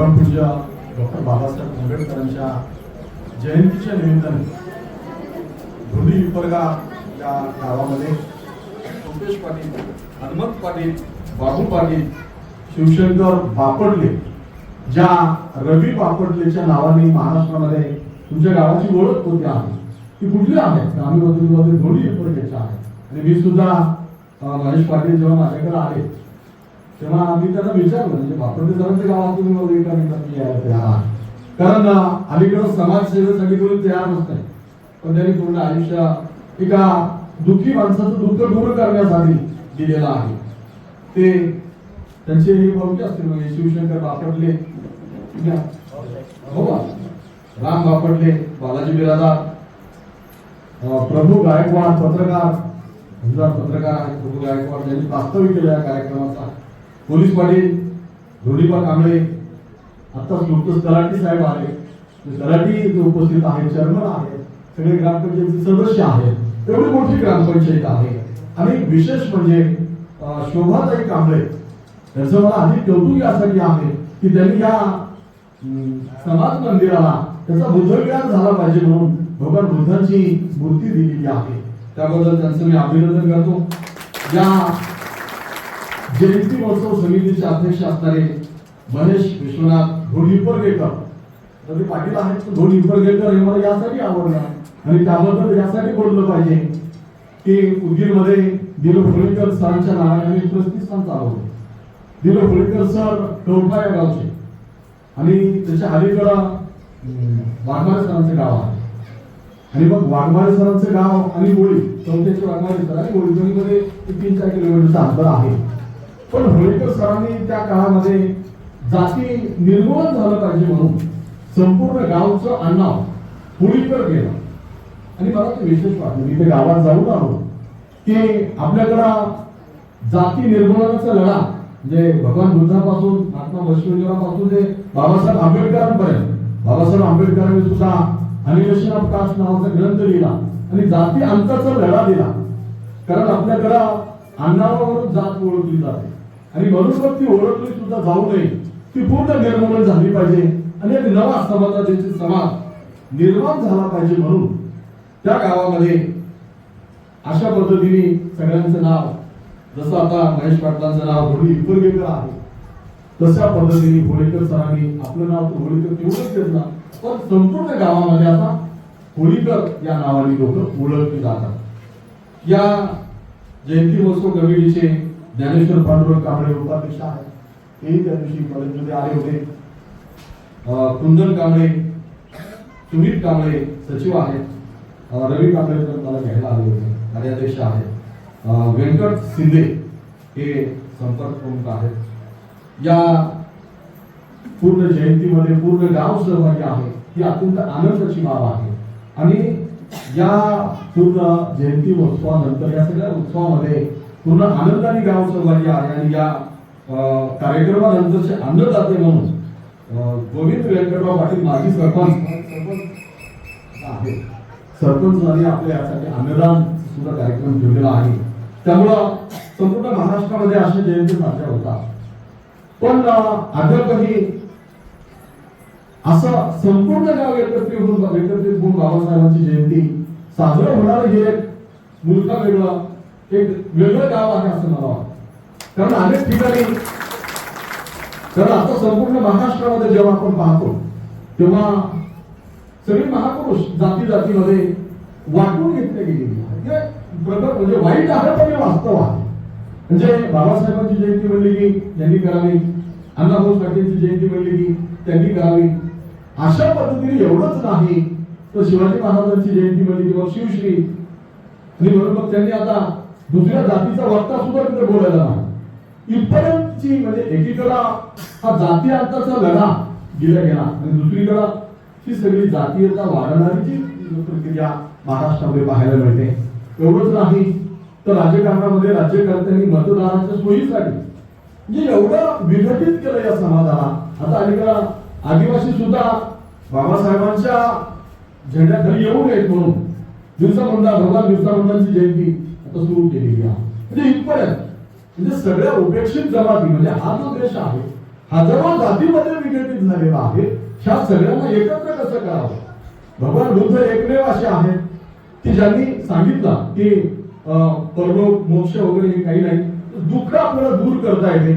परमपूज्य डॉक्टर बाबासाहेब आंबेडकरांच्या जयंतीच्या निमित्ताने धुळी विपरगा या गावामध्ये रुपेश पाटील, हनुमंत पाटील, बाबू पाटील, शिवशंकर बापडले, ज्या रवी बापडलेच्या नावाने महाराष्ट्रामध्ये तुमच्या गावाची ओळख होती आहे ती कुठली आहे? ग्रामीण धुळी विपरगेच्या आहे. आणि मी सुद्धा महेश पाटील जेव्हा माझ्याकडे आले तेव्हा आम्ही त्यांना विचारलं, म्हणजे बापडले सरांच्या गावात तुम्ही वगैरे यायला तयार आहात, कारण अलीकडे समाजसेवेसाठी कोणी तयार होत नाही, पण त्यांनी पूर्ण आयुष्य एका दुःखी माणसाचं दुःख दूर करण्यासाठी दिलेलं आहे. ते त्यांचे हे भाऊचे असतील, म्हणजे शिवशंकर बापडले, हो का, राम बापडले, बालाजी बिरादार, प्रभू गायकवाड पत्रकार, पत्रकार आहेत प्रभू गायकवाड, त्यांनी वास्तविक केलं या कार्यक्रमाचा. पोलीस पाटील धोडीबा कांबळे, आत्ताच नुकतंच तलाठी साहेब आले, तलाठी उपस्थित आहेत, चेअरमन आहेत, सगळे ग्रामपंचायतीचे सदस्य आहेत. एवढी मोठी ग्रामपंचायत आहे. आणि विशेष म्हणजे शोभाताई कांबळे, त्याचं मला अधिक कौतुक यासाठी आहे की त्यांनी या समाज मंदिराला त्याचा बुद्धविहार झाला पाहिजे म्हणून भगवान बुद्धांची मूर्ती दिलेली आहे. त्याबद्दल त्यांचं मी अभिनंदन करतो. या जयंती महोत्सव समितीचे अध्यक्ष असणारे महेश विश्वनाथ धोडीपरगेकर, रवी पाटील आहेत, धोडीपरगेकर हे मला यासाठी आवडलं आणि त्याबद्दल यासाठी बोललं पाहिजे की उदगीरमध्ये दिलो फुलेकर सरांच्या नावाने प्रतिष्ठान चालवलं. दिलो फुलेकर सर कवठा या गावचे आणि त्याच्या अलीकडं वाघमारे सरांचं गाव आहे. आणि मग वाघमारे सरांचं गाव आणि गोळी, चौथ्याचे वाघमारे सर आणि गोळी दोन्हीमध्ये 3-4 किलोमीटरचं अंतर आहे. पण होळीकर सरांनी त्या काळामध्ये जाती निर्मूलन झालं पाहिजे म्हणून संपूर्ण गावचं आडनाव होळीकर केलं. आणि मला ते विशेष वाटलं, मी ते गावात जाऊन आलो की आपल्याकडं जाती निर्मूलनाचा लढा म्हणजे भगवान बुद्धापासून महात्मा बसवेश्वरापासून ते बाबासाहेब आंबेडकरांपर्यंत, बाबासाहेब आंबेडकरांनी सुद्धा अनिमेशन ऑफ कास्ट नावाचा ग्रंथ लिहिला आणि जाती अंताचा लढा दिला. कारण आपल्याकडं आडनावावरून जात ओळखली जाते आणि म्हणून मग ती ओळखली सुद्धा जाऊ नये, ती पूर्ण निर्मूलन झाली पाहिजे आणि एक नवा समाजाचे समाज निर्माण झाला पाहिजे म्हणून त्या गावामध्ये अशा पद्धतीने सगळ्यांचं नाव, जसं आता महेश पाटलांचं नाव धोडी विपरगेकर आहे, तशा पद्धतीने होळीकर सरांनी आपलं नाव तर होळीकर तेवढंच घेतलं, पण संपूर्ण गावामध्ये आता होळीकर या नावाने लोक ओळखली जातात. या जयंती महोत्सव कमिटीचे ज्ञानेश्वर पांडुरंग कांबळे उपाध्यक्ष आहेत, तेही त्या दिवशी कॉलेजमध्ये आले होते. कुंदन कांबळे, सुमित कांबळे सचिव आहेत, रवी कांबळे तर मला घ्यायला आले होते, कार्याध्यक्ष आहेत, व्यंकट शिंदे हे संपर्क प्रमुख आहेत. या पूर्ण जयंतीमध्ये पूर्ण गाव सहभागी आहे, ही अत्यंत आनंदाची बाब आहे. आणि या पूर्ण जयंती महोत्सवानंतर या सगळ्या उत्सवामध्ये पूर्ण आनंदाने गाव सहभागी आहे. आणि या कार्यक्रमानंतरचे अन्नदाते म्हणून गोविंद व्यंकटराव पाटील माजी सरपंच आहे, सरपंचांनी आपल्या यासाठी अन्नदान सुद्धा कार्यक्रम ठेवलेला आहे. त्यामुळं संपूर्ण महाराष्ट्रामध्ये अशा जयंती साजऱ्या होतात. पण अद्यापही असं संपूर्ण गाव एकत्रित होऊन बाबासाहेबांची जयंती साजरा होणार हे एक मुलगा वेगळं, एक वेगळं गाव आहे असं मला वाटतं. कारण अनेक ठिकाणी, कारण आता संपूर्ण महाराष्ट्रामध्ये जेव्हा आपण पाहतो तेव्हा सगळे महापुरुष जाती जातीमध्ये वाटून घेतले गेलेले आहे. म्हणजे वाईट आहे पण हे वास्तव आहे. म्हणजे बाबासाहेबांची जयंती म्हणली की यांनी करावी, अण्णाभाऊ साठेंची जयंती म्हणली की त्यांनी करावी, अशा पद्धतीने एवढंच नाही तर शिवाजी महाराजांची जयंती म्हणली की मग शिवश्री, आणि म्हणून मग त्यांनी आता दुसऱ्या जातीचा वक्ता सुद्धा तिथे बोलायला नाही. इथपर्यंतची म्हणजे एकीकडे हा जाती अंताचा लढा गेला गेला आणि दुसरीकडे ही सगळी जातीयता वाढवणारी प्रक्रिया महाराष्ट्रामध्ये पाहायला मिळते. एवढंच नाही तर राजकारणामध्ये राज्यकर्त्यांनी मतदानाच्या सोयीसाठी म्हणजे एवढं विघटित केलं या समाजाला. आता अलीकडे आदिवासी सुद्धा बाबासाहेबांच्या झेंड्याखाली येऊ नयेत म्हणून बिरसा मुंडा, भगवान बिरसा मुंडांची जयंती आता सुरू केलेली आहे. म्हणजे इथपर्यंत म्हणजे सगळ्या उपेक्षित जमाती, म्हणजे हा जो देश आहे हजारो जातीमध्ये विघटित झालेला आहे. ह्या सगळ्यांना एकत्र कसं करावं? भगवान बुद्ध एकमेव असे आहेत की ज्यांनी सांगितलं की परलोक मोक्ष वगैरे हे काही नाही, दुःख आपल्याला दूर करता येते.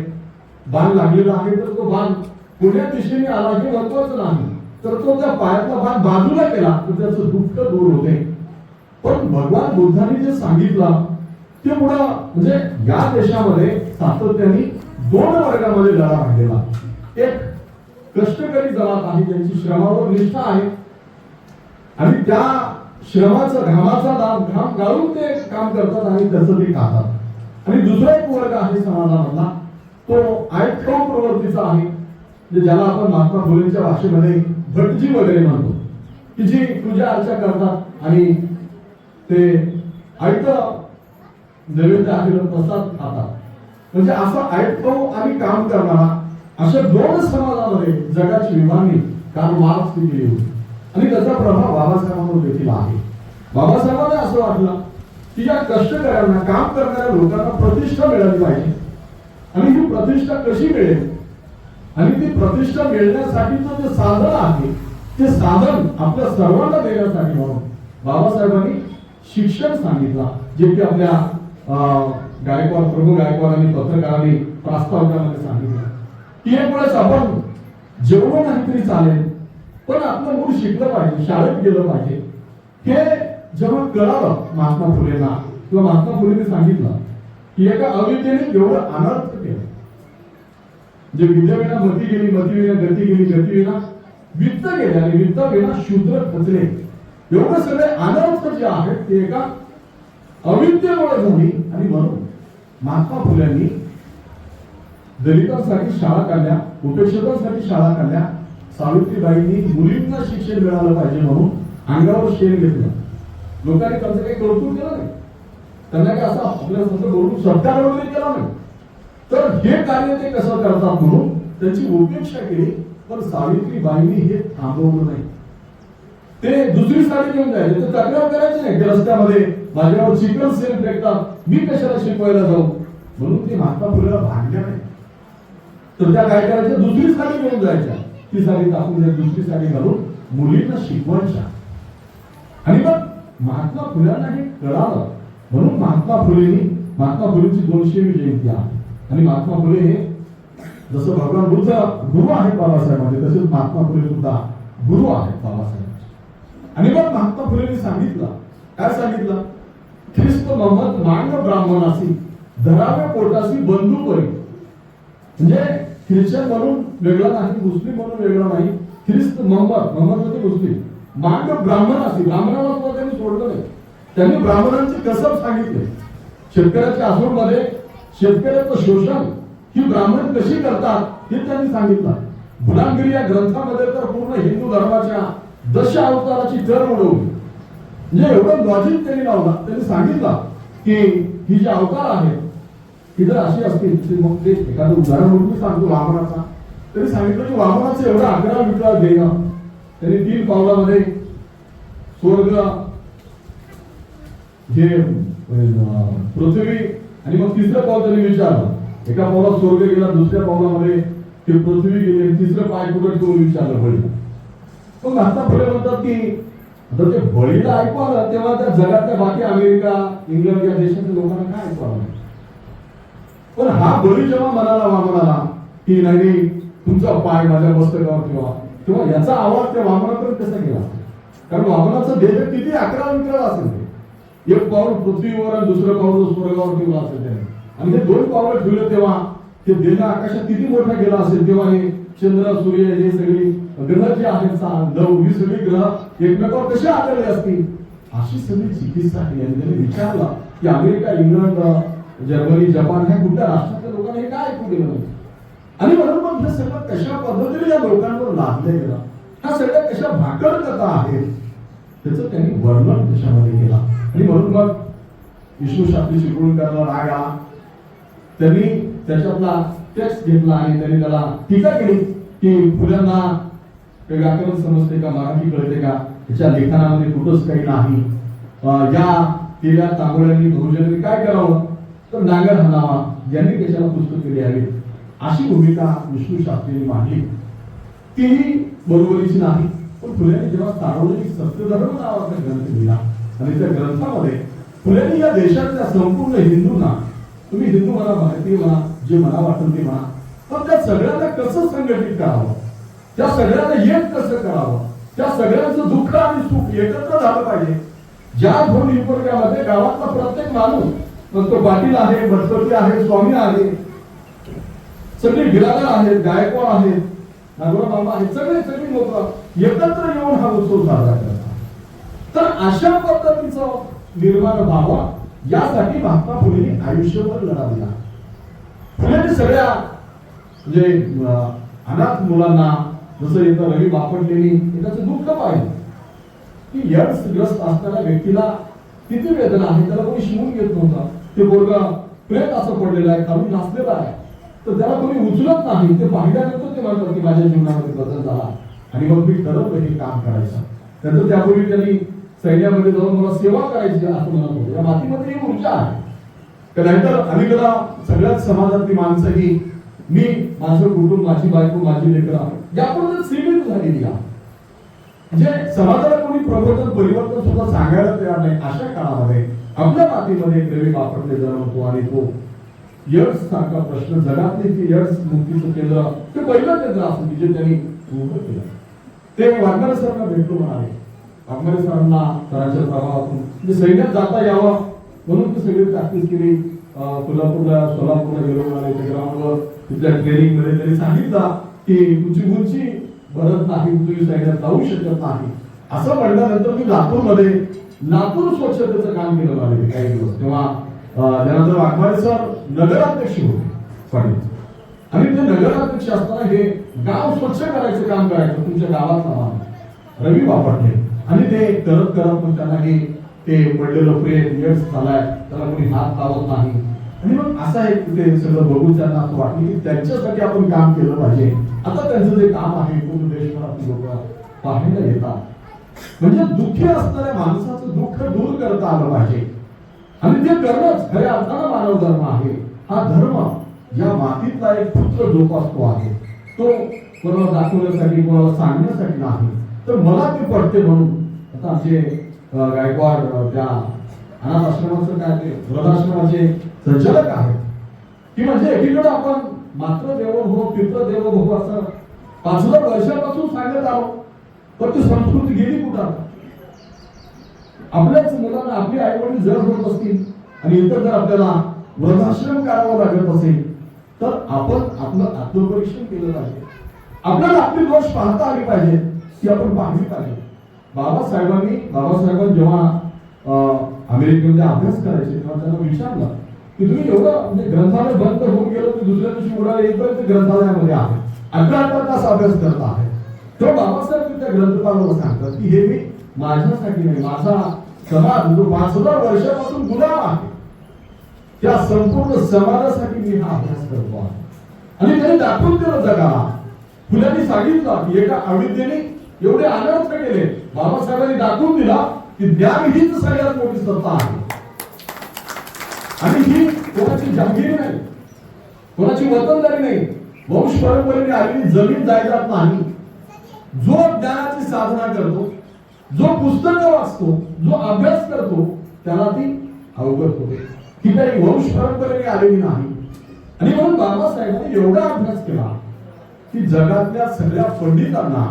बाण लागलेला आहे तर तो बाण कोण्या दिशेने आला हे महत्वाचं नाही, तर तो त्या पायातला बाण बाजूला केला तर त्याचं दुःख दूर होते. पण भगवान बुद्धांनी जे सांगितलं ते पुढं म्हणजे या देशामध्ये सातत्याने दोन वर्गामध्ये लढा मांडलेला. एक कष्टकरी जमात आहे ज्यांची श्रमावर निष्ठा आहे आणि त्या श्रमाचा घामाचा घाम गाळून ते काम करतात आणि त्याचं ते खातात. आणि दुसरा एक वर्ग आहे समाजामधला तो आयटखाऊ प्रवृत्तीचा आहे, ज्याला आपण महात्मा फुलेंच्या भाषेमध्ये भटजी वगैरे म्हणतो, की जी पूजा अर्चा करतात आणि ते आयत नैवेद्य आहे प्रसाद खातात. म्हणजे असं आयटखाऊ आणि काम करणारा अशा दोन समाजामध्ये जगाची विभागणी काल मार्क्स केली होती आणि त्याचा प्रभाव बाबासाहेबांवर देखील आहे. बाबासाहेबांना असं वाटलं की या कष्टकऱ्यांना काम करणाऱ्या लोकांना प्रतिष्ठा मिळाली पाहिजे आणि ही प्रतिष्ठा कशी मिळेल आणि ती प्रतिष्ठा मिळण्यासाठीचं जे साधन आहे ते साधन आपल्या सर्वांना देण्यासाठी म्हणून बाबासाहेबांनी शिक्षण सांगितलं, जे की आपल्या गायकवाड प्रभू गायकवाड आणि पत्रकारांनी प्रास्ताविकामध्ये सांगितलं की एक वेळेस आपण जेवढं नाही तरी चालेल पण आपलं मूळ शिकलं पाहिजे, शाळेत गेलं पाहिजे. हे जेव्हा कळालं महात्मा फुलेंना किंवा महात्मा फुलेंनी सांगितलं की एका अविद्येने एवढं अनर्थ केलं, जे विद्याविना मती गेली, मतीविना गती गेली, गतीविना वित्त गेले आणि वित्त विना शूद्र खचले, एवढं सगळे अनर्थ जे आहेत ते एका अविद्येमुळे झाली. आणि म्हणून महात्मा फुल्यांनी दलितांसाठी शाळा काढल्या, उपेक्षितांसाठी शाळा काढल्या. सावित्रीबाईंनी मुलींना शिक्षण मिळालं पाहिजे म्हणून अंगावर शेण घेतलं. लोकांनी त्यांचं काही कौतुक केलं नाही, त्यांना काही असं आपल्या समजा बोलून सत्कार वगैरे केला नाही. तर हे कार्य ते कसं करतात म्हणून त्याची उपेक्षा केली. पण सावित्रीबाईंनी हे थांबवलं नाही. ते दुसरी साडी घेऊन जायचे, तर तक्रार करायची नाही की रस्त्यामध्ये माझ्यावर चिकन सेल फेकतात, मी कशाला शिकवायला जाऊ, म्हणून ते महात्मा फुलेला भांडल्या नाही. तर त्या काय करायच्या, दुसरी साडी घेऊन जायच्या, ती साडी टाकून दुसरी साडी घालून मुलींना शिकवायच्या. आणि मग महात्मा फुल्यांना हे कळालं म्हणून महात्मा फुलेंची 200वी जयंती आहे. आणि महात्मा फुले हे जसं भगवान बुद्ध गुरु आहेत बाबासाहेबांचे, तसेच महात्मा फुले सुद्धा गुरु आहेत बाबासाहेबांचे. आणि मग महात्मा फुलेंनी सांगितलं, काय सांगितलं, ख्रिस्त मोहम्मद मांग ब्राह्मणासी धराव्या पोटासी बंधू करी. म्हणजे ख्रिश्चन म्हणून वेगळा नाही, मुस्लिम म्हणून वेगळा नाही. ख्रिस्त मोहम्मद म्हणजे मुस्लिम, मांग ब्राह्मणासी, ब्राह्मणाला सुद्धा त्यांनी सोडलं नाही. त्यांनी ब्राह्मणांची कसब सांगितले. शेतकऱ्याच्या आसूडमध्ये शेतकऱ्याचं शोषण ही ब्राह्मण कशी करतात हे त्यांनी सांगितलं. गुलामगिरी या ग्रंथामध्ये तर पूर्ण हिंदू धर्माच्या 10 अवताराची जर उडवली. म्हणजे एवढं लॉजिक त्यांनी लावला. त्यांनी सांगितलं की ही जी अवतार आहेत ही जर अशी असतील, मग ते एखादं उदाहरण म्हणून सांगतो वामनाचा. त्यांनी सांगितलं की वामनाचं एवढं 11 विकला देणं. त्यांनी 3 पावलामध्ये स्वर्ग, हे पृथ्वी आणि मग तिसरं पाऊल त्यांनी विचारलं. एका पावलात स्वर्ग गेला, दुसऱ्या पावलामध्ये ते पृथ्वी गेली, तिसरं पाय कुठे ठेवून विचारलं बळी. मग आता पुढे म्हणतात की आता ते बळीला ऐकू आलं तेव्हा त्या जगातल्या बाकी अमेरिका, इंग्लंड या देशातल्या लोकांना काय ऐकू आलं. पण हा बळी जेव्हा मनाला वामनाला की नाही तुमचा पाय माझ्या मस्तकावर ठेवा, तेव्हा याचा आवाज त्या वामनापर्यंत कसा गेला. कारण वामनाचं देह किती 11 विक्रम असेल, ते 1 पाऊल पृथ्वीवर आणि दुसरं पाऊल स्वर्गावर ठेवलं असेल त्याने. आणि हे 2 पावलं ठेवले तेव्हा ते देह आकाशात किती मोठा गेला असेल. तेव्हा हे चंद्र, सूर्य हे सगळी ग्रह जे आहेत 9 ही सगळी ग्रह एकमेकावर कसे आलेले असतील, अशी सगळी चिकित्सा केली. आणि त्यांनी विचारलं की अमेरिका, इंग्लंड, जर्मनी, जपान ह्या कुठल्या राष्ट्रातल्या लोकांना हे काय ऐकू दिलं नाही. आणि म्हणून मग हे सगळं कशा पद्धतीने या लोकांवर लादलं गेलं, ह्या सगळ्या कशा भाकड कथा आहेत त्याचं त्यांनी वर्णन त्याच्यामध्ये केलं. आणि म्हणून मग विष्णू शास्त्री चिपळूणकरला राग आला. त्यांनी त्याच्यातला टेक्स्ट घेतला आणि त्यांनी त्याला टीका केली की फुल्यांना व्याकरण समजते का, मराठी कळते का, त्याच्या लेखनामध्ये कुठंच काही नाही. या केल्या तांबोळ्यांनी बहुजनांनी काय करावं तर नांगर हाणावा, ज्यांनी कशाला पुस्तकं लिहावी. अशी भूमिका विष्णू शास्त्रींनी मांडली. तीही बरोबरीची नाही. पण फुलेंनी जेव्हा सार्वजनिक सत्यधर्म नावाचा ग्रंथ लिहिला आणि त्या ग्रंथामध्ये फुलेंनी या देशातल्या संपूर्ण हिंदूंना, तुम्ही हिंदू म्हणा, भारतीय म्हणा, जे मला वाटतं ते म्हणा, पण त्या सगळ्यांना कसं संघटित करावं, त्या सगळ्यांना एक कसं करावं, त्या सगळ्यांचं दुःख आणि सुख एकत्र झालं पाहिजे. ज्या दोन हिंदुर्गामध्ये गावातला प्रत्येक माणूस, मग तो पाटील आहे, भटकटी आहे, स्वामी आहे, सगळे बिरादर आहेत, गायकवाड आहेत, नागोरा मामा आहेत, सगळे लोक एकत्र येऊन हा उत्सव साजरा करतात. तर अशा पद्धतीचं निर्माण व्हावा यासाठी महात्मा फुलेंनी आयुष्यभर लढा दिला. फुलेंनी सगळ्या म्हणजे अनाथ मुलांना, जसं इथं रवी बापटलेनी त्याचं दुःख पाहिलं की एड्सग्रस्त असणाऱ्या व्यक्तीला किती वेदना आहे, त्याला कोणी शिवून घेत नव्हता. ते पोरगा प्रेत असं पडलेलं आहे, खालून नाचलेला आहे, तर त्याला कोणी उचलत नाही. ते पाहिल्यानंतर ते म्हणतात की माझ्या जीवनामध्ये बदल झाला आणि मग मी ठरवलं हे काम करायचं. त्याचं त्यापूर्वी त्यांनी सैन्यामध्ये जाऊन मला सेवा करायची असं म्हणत होते. या मातीमध्ये ही ऊर्जा आहे. नाहीतर अलीकडे सगळ्याच समाजातली माणसं ही मी, माझं कुटुंब, माझी बायको, माझी लेकरं यापुढे सीमित झालेली आहे. म्हणजे समाजाला कोणी प्रबोधन, परिवर्तन सुद्धा सांगायला तयार नाही. अशा काळामध्ये आपल्या मातीमध्ये रवी बापटले जन्मतो आणि तो एड्स सारखा प्रश्न, जगातले की एड्स मुक्तीचं केंद्र, ते पहिलं केंद्र असं की जे त्यांनी उभं केलं. ते वाघमारे सरांना भेटलो म्हणाले. वाघमारे सरांना सरांच्या प्रभावातून म्हणजे सैन्यात जाता यावं म्हणून ते सगळी प्रॅक्टिस केली. कोल्हापूरला, सोलापूरला गेलो म्हणाले. त्या ग्राउंडवर तिथल्या ट्रेनिंग मध्ये त्यांनी सांगितलं की तुमची उंची भरत नाही, तुम्ही सैन्यात जाऊ शकत नाही. असं म्हणल्यानंतर मी लातूरमध्ये लातूर स्वच्छतेचं काम केलं म्हणाले काही दिवस. तेव्हा त्यानंतर वाघमारे सर नगराध्यक्ष होते पाटील, आणि ते नगराध्यक्ष असताना हे गाव स्वच्छ करायचं काम करायचं तुमच्या गावातला माणूस रवी बापटले. आणि ते करत करत मग त्यांना हे ते पडलेलं प्रेम एड्स झालाय, त्याला कोणी हात लावत नाही. आणि मग असं आहे ते सगळं बघून त्यांना असं वाटलं की त्यांच्यासाठी आपण काम केलं पाहिजे. आता त्यांचं जे काम आहे पूर्ण देशभरातील लोक पाहायला येतात. म्हणजे दुःखी असणाऱ्या माणसाचं दुःख दूर करता आलं पाहिजे आणि ते करणंच खऱ्या अर्थानं मानव धर्म आहे. हा धर्म या मातीतला एक पुत्र जोपासतो आहे. तो कोणाला दाखवण्यासाठी, कोणाला सांगण्यासाठी नाही, तर मला ते पडते म्हणून. आता आमचे गायकवाड त्या अनाथ आश्रमाचं काय ते वृद्धाश्रमाचे संचालक आहेत की म्हणजे एकीकडे आपण मात्र देवो भव, पितृ देवो भव असं 500 वर्षापासून सांगत आलो, पण ती संस्कृती गेली कुठं? आपल्याच मुलांना आपली आई वडील जर होत असतील आणि इतर जर आपल्याला वृद्धाश्रम करावं लागत असेल तर आपण आपलं आत्मपरीक्षण केलं पाहिजे. आपल्याला आपली दोष पाहता आली पाहिजे, ती आपण पाहिली पाहिजे. बाबासाहेबांनी जेव्हा अमेरिकेमध्ये अभ्यास करायचे तेव्हा त्यांना विचारलं की तुम्ही एवढं म्हणजे ग्रंथालय बंद होऊन गेलं की दुसऱ्या दिवशी उडाले येतपर्यंत ग्रंथालयामध्ये आहे, 11 तास अभ्यास करत आहे. तेव्हा बाबासाहेब त्या ग्रंथपालाला सांगतात की हे मी माझ्यासाठी नाही, माझा समाज जो 5000 वर्षापासून गुलाम आहे त्या संपूर्ण समाजासाठी मी हा अभ्यास करतो आहे. आणि त्यांनी दाखवून दिलं जगाला. फुल्यांनी सांगितलं की एका अविद्येने एवढे अनर्थ केले, बाबासाहेबांनी दाखवून दिला की ज्ञान हीच सगळ्यात मोठी सत्ता आहे. आणि ही कोणाची जहागिरी नाही, कोणाची वतनदारी नाही, वंश परंपरेने आलेली जमीन जायदाद नाही. जो ज्ञानाची साधना करतो, जो पुस्तकं वाचतो, जो अभ्यास करतो त्याला ती अवगत होते. ही काही वंश परंपरेने आलेली नाही. आणि म्हणून बाबासाहेबांनी एवढा अभ्यास केला की जगातल्या सगळ्या पंडितांना,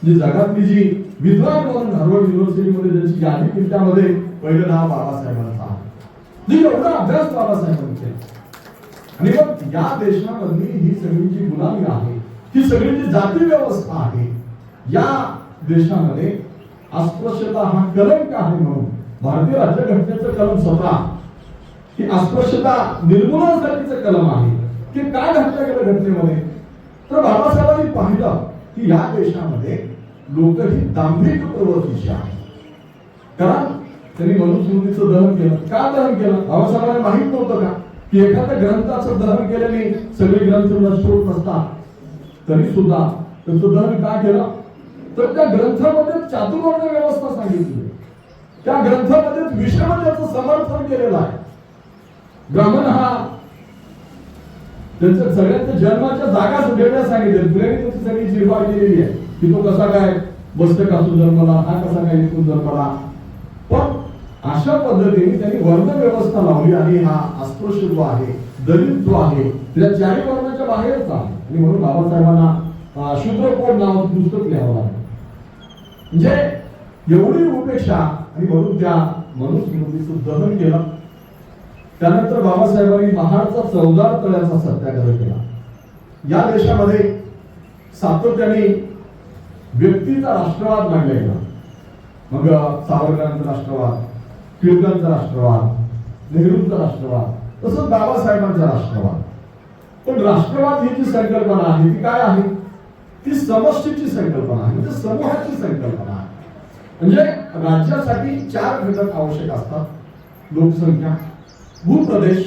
जी जगातली जी विद्वान म्हणून हार्वर्ड युनिव्हर्सिटीमध्ये ज्यांची यादी केली त्यामध्ये पहिलं नाव बाबासाहेबांचं आहे. एवढा अभ्यास बाबासाहेबांनी केला. आणि मग या देशामधली ही सगळी जी गुलामी आहे, ही सगळी जी जाती व्यवस्था आहे, या देशामध्ये अस्पृश्यता हा कलंक आहे. म्हणून भारतीय राज्यघटनेचं कलम 17 ही अस्पृश्यता निर्मूलनासाठीचं कलम आहे की काय घटना केलं घटनेमध्ये. तर बाबासाहेबांनी पाहिलं की या देशामध्ये लोक ही दांभिक प्रवृत्तीची आहे. कारण त्यांनी मनुस्मृतीचं दहन केलं. का दहन केलं? बाबासाहेबांना माहित नव्हतं का की एखाद्या ग्रंथाचं दहन केल्याने सगळे ग्रंथ नष्ट होत नसतात, तरी सुद्धा त्याचं दहन का केलं? तर त्या ग्रंथामध्ये चातुर्वर्ण व्यवस्था सांगितली, त्या ग्रंथामध्ये विषमतेचं समर्थन केलेलं आहे. ब्राह्मण हा त्यांच्या सगळ्यांच्या जन्माच्या जागा वेगळ्या सांगितल्या, फुलेंनी त्याची सगळी निर्माण केलेली आहे की तो कसा काय मस्तक असून जन्मला, हा कसा काय इथून जन्मला. पण अशा पद्धतीने त्यांनी वर्ण व्यवस्था लावली आणि हा अस्पृश्य जो आहे, दलित जो आहे, त्या चारी वर्णाच्या बाहेरच आहे. आणि म्हणून बाबासाहेबांना शूद्र कोड नाव पुस्तक लिहावं लागलं. म्हणजे एवढी उपेक्षा. आणि म्हणून त्या मनुस्मृतीचं दहन केलं. त्यानंतर बाबासाहेबांनी महाडचा 14 तळ्याचा सत्याग्रह केला. या देशामध्ये सातत्याने व्यक्तीचा राष्ट्रवाद मांडला गेला. मग सावरकरांचा राष्ट्रवाद, टिळकांचा राष्ट्रवाद, नेहरूंचा राष्ट्रवाद, तसंच बाबासाहेबांचा राष्ट्रवाद. पण राष्ट्रवाद ही जी संकल्पना आहे ती काय आहे? ती समष्टीची संकल्पना आहे, म्हणजे समूहाची संकल्पना आहे. म्हणजे राज्यासाठी 4 घटक आवश्यक असतात: लोकसंख्या, भूप्रदेश,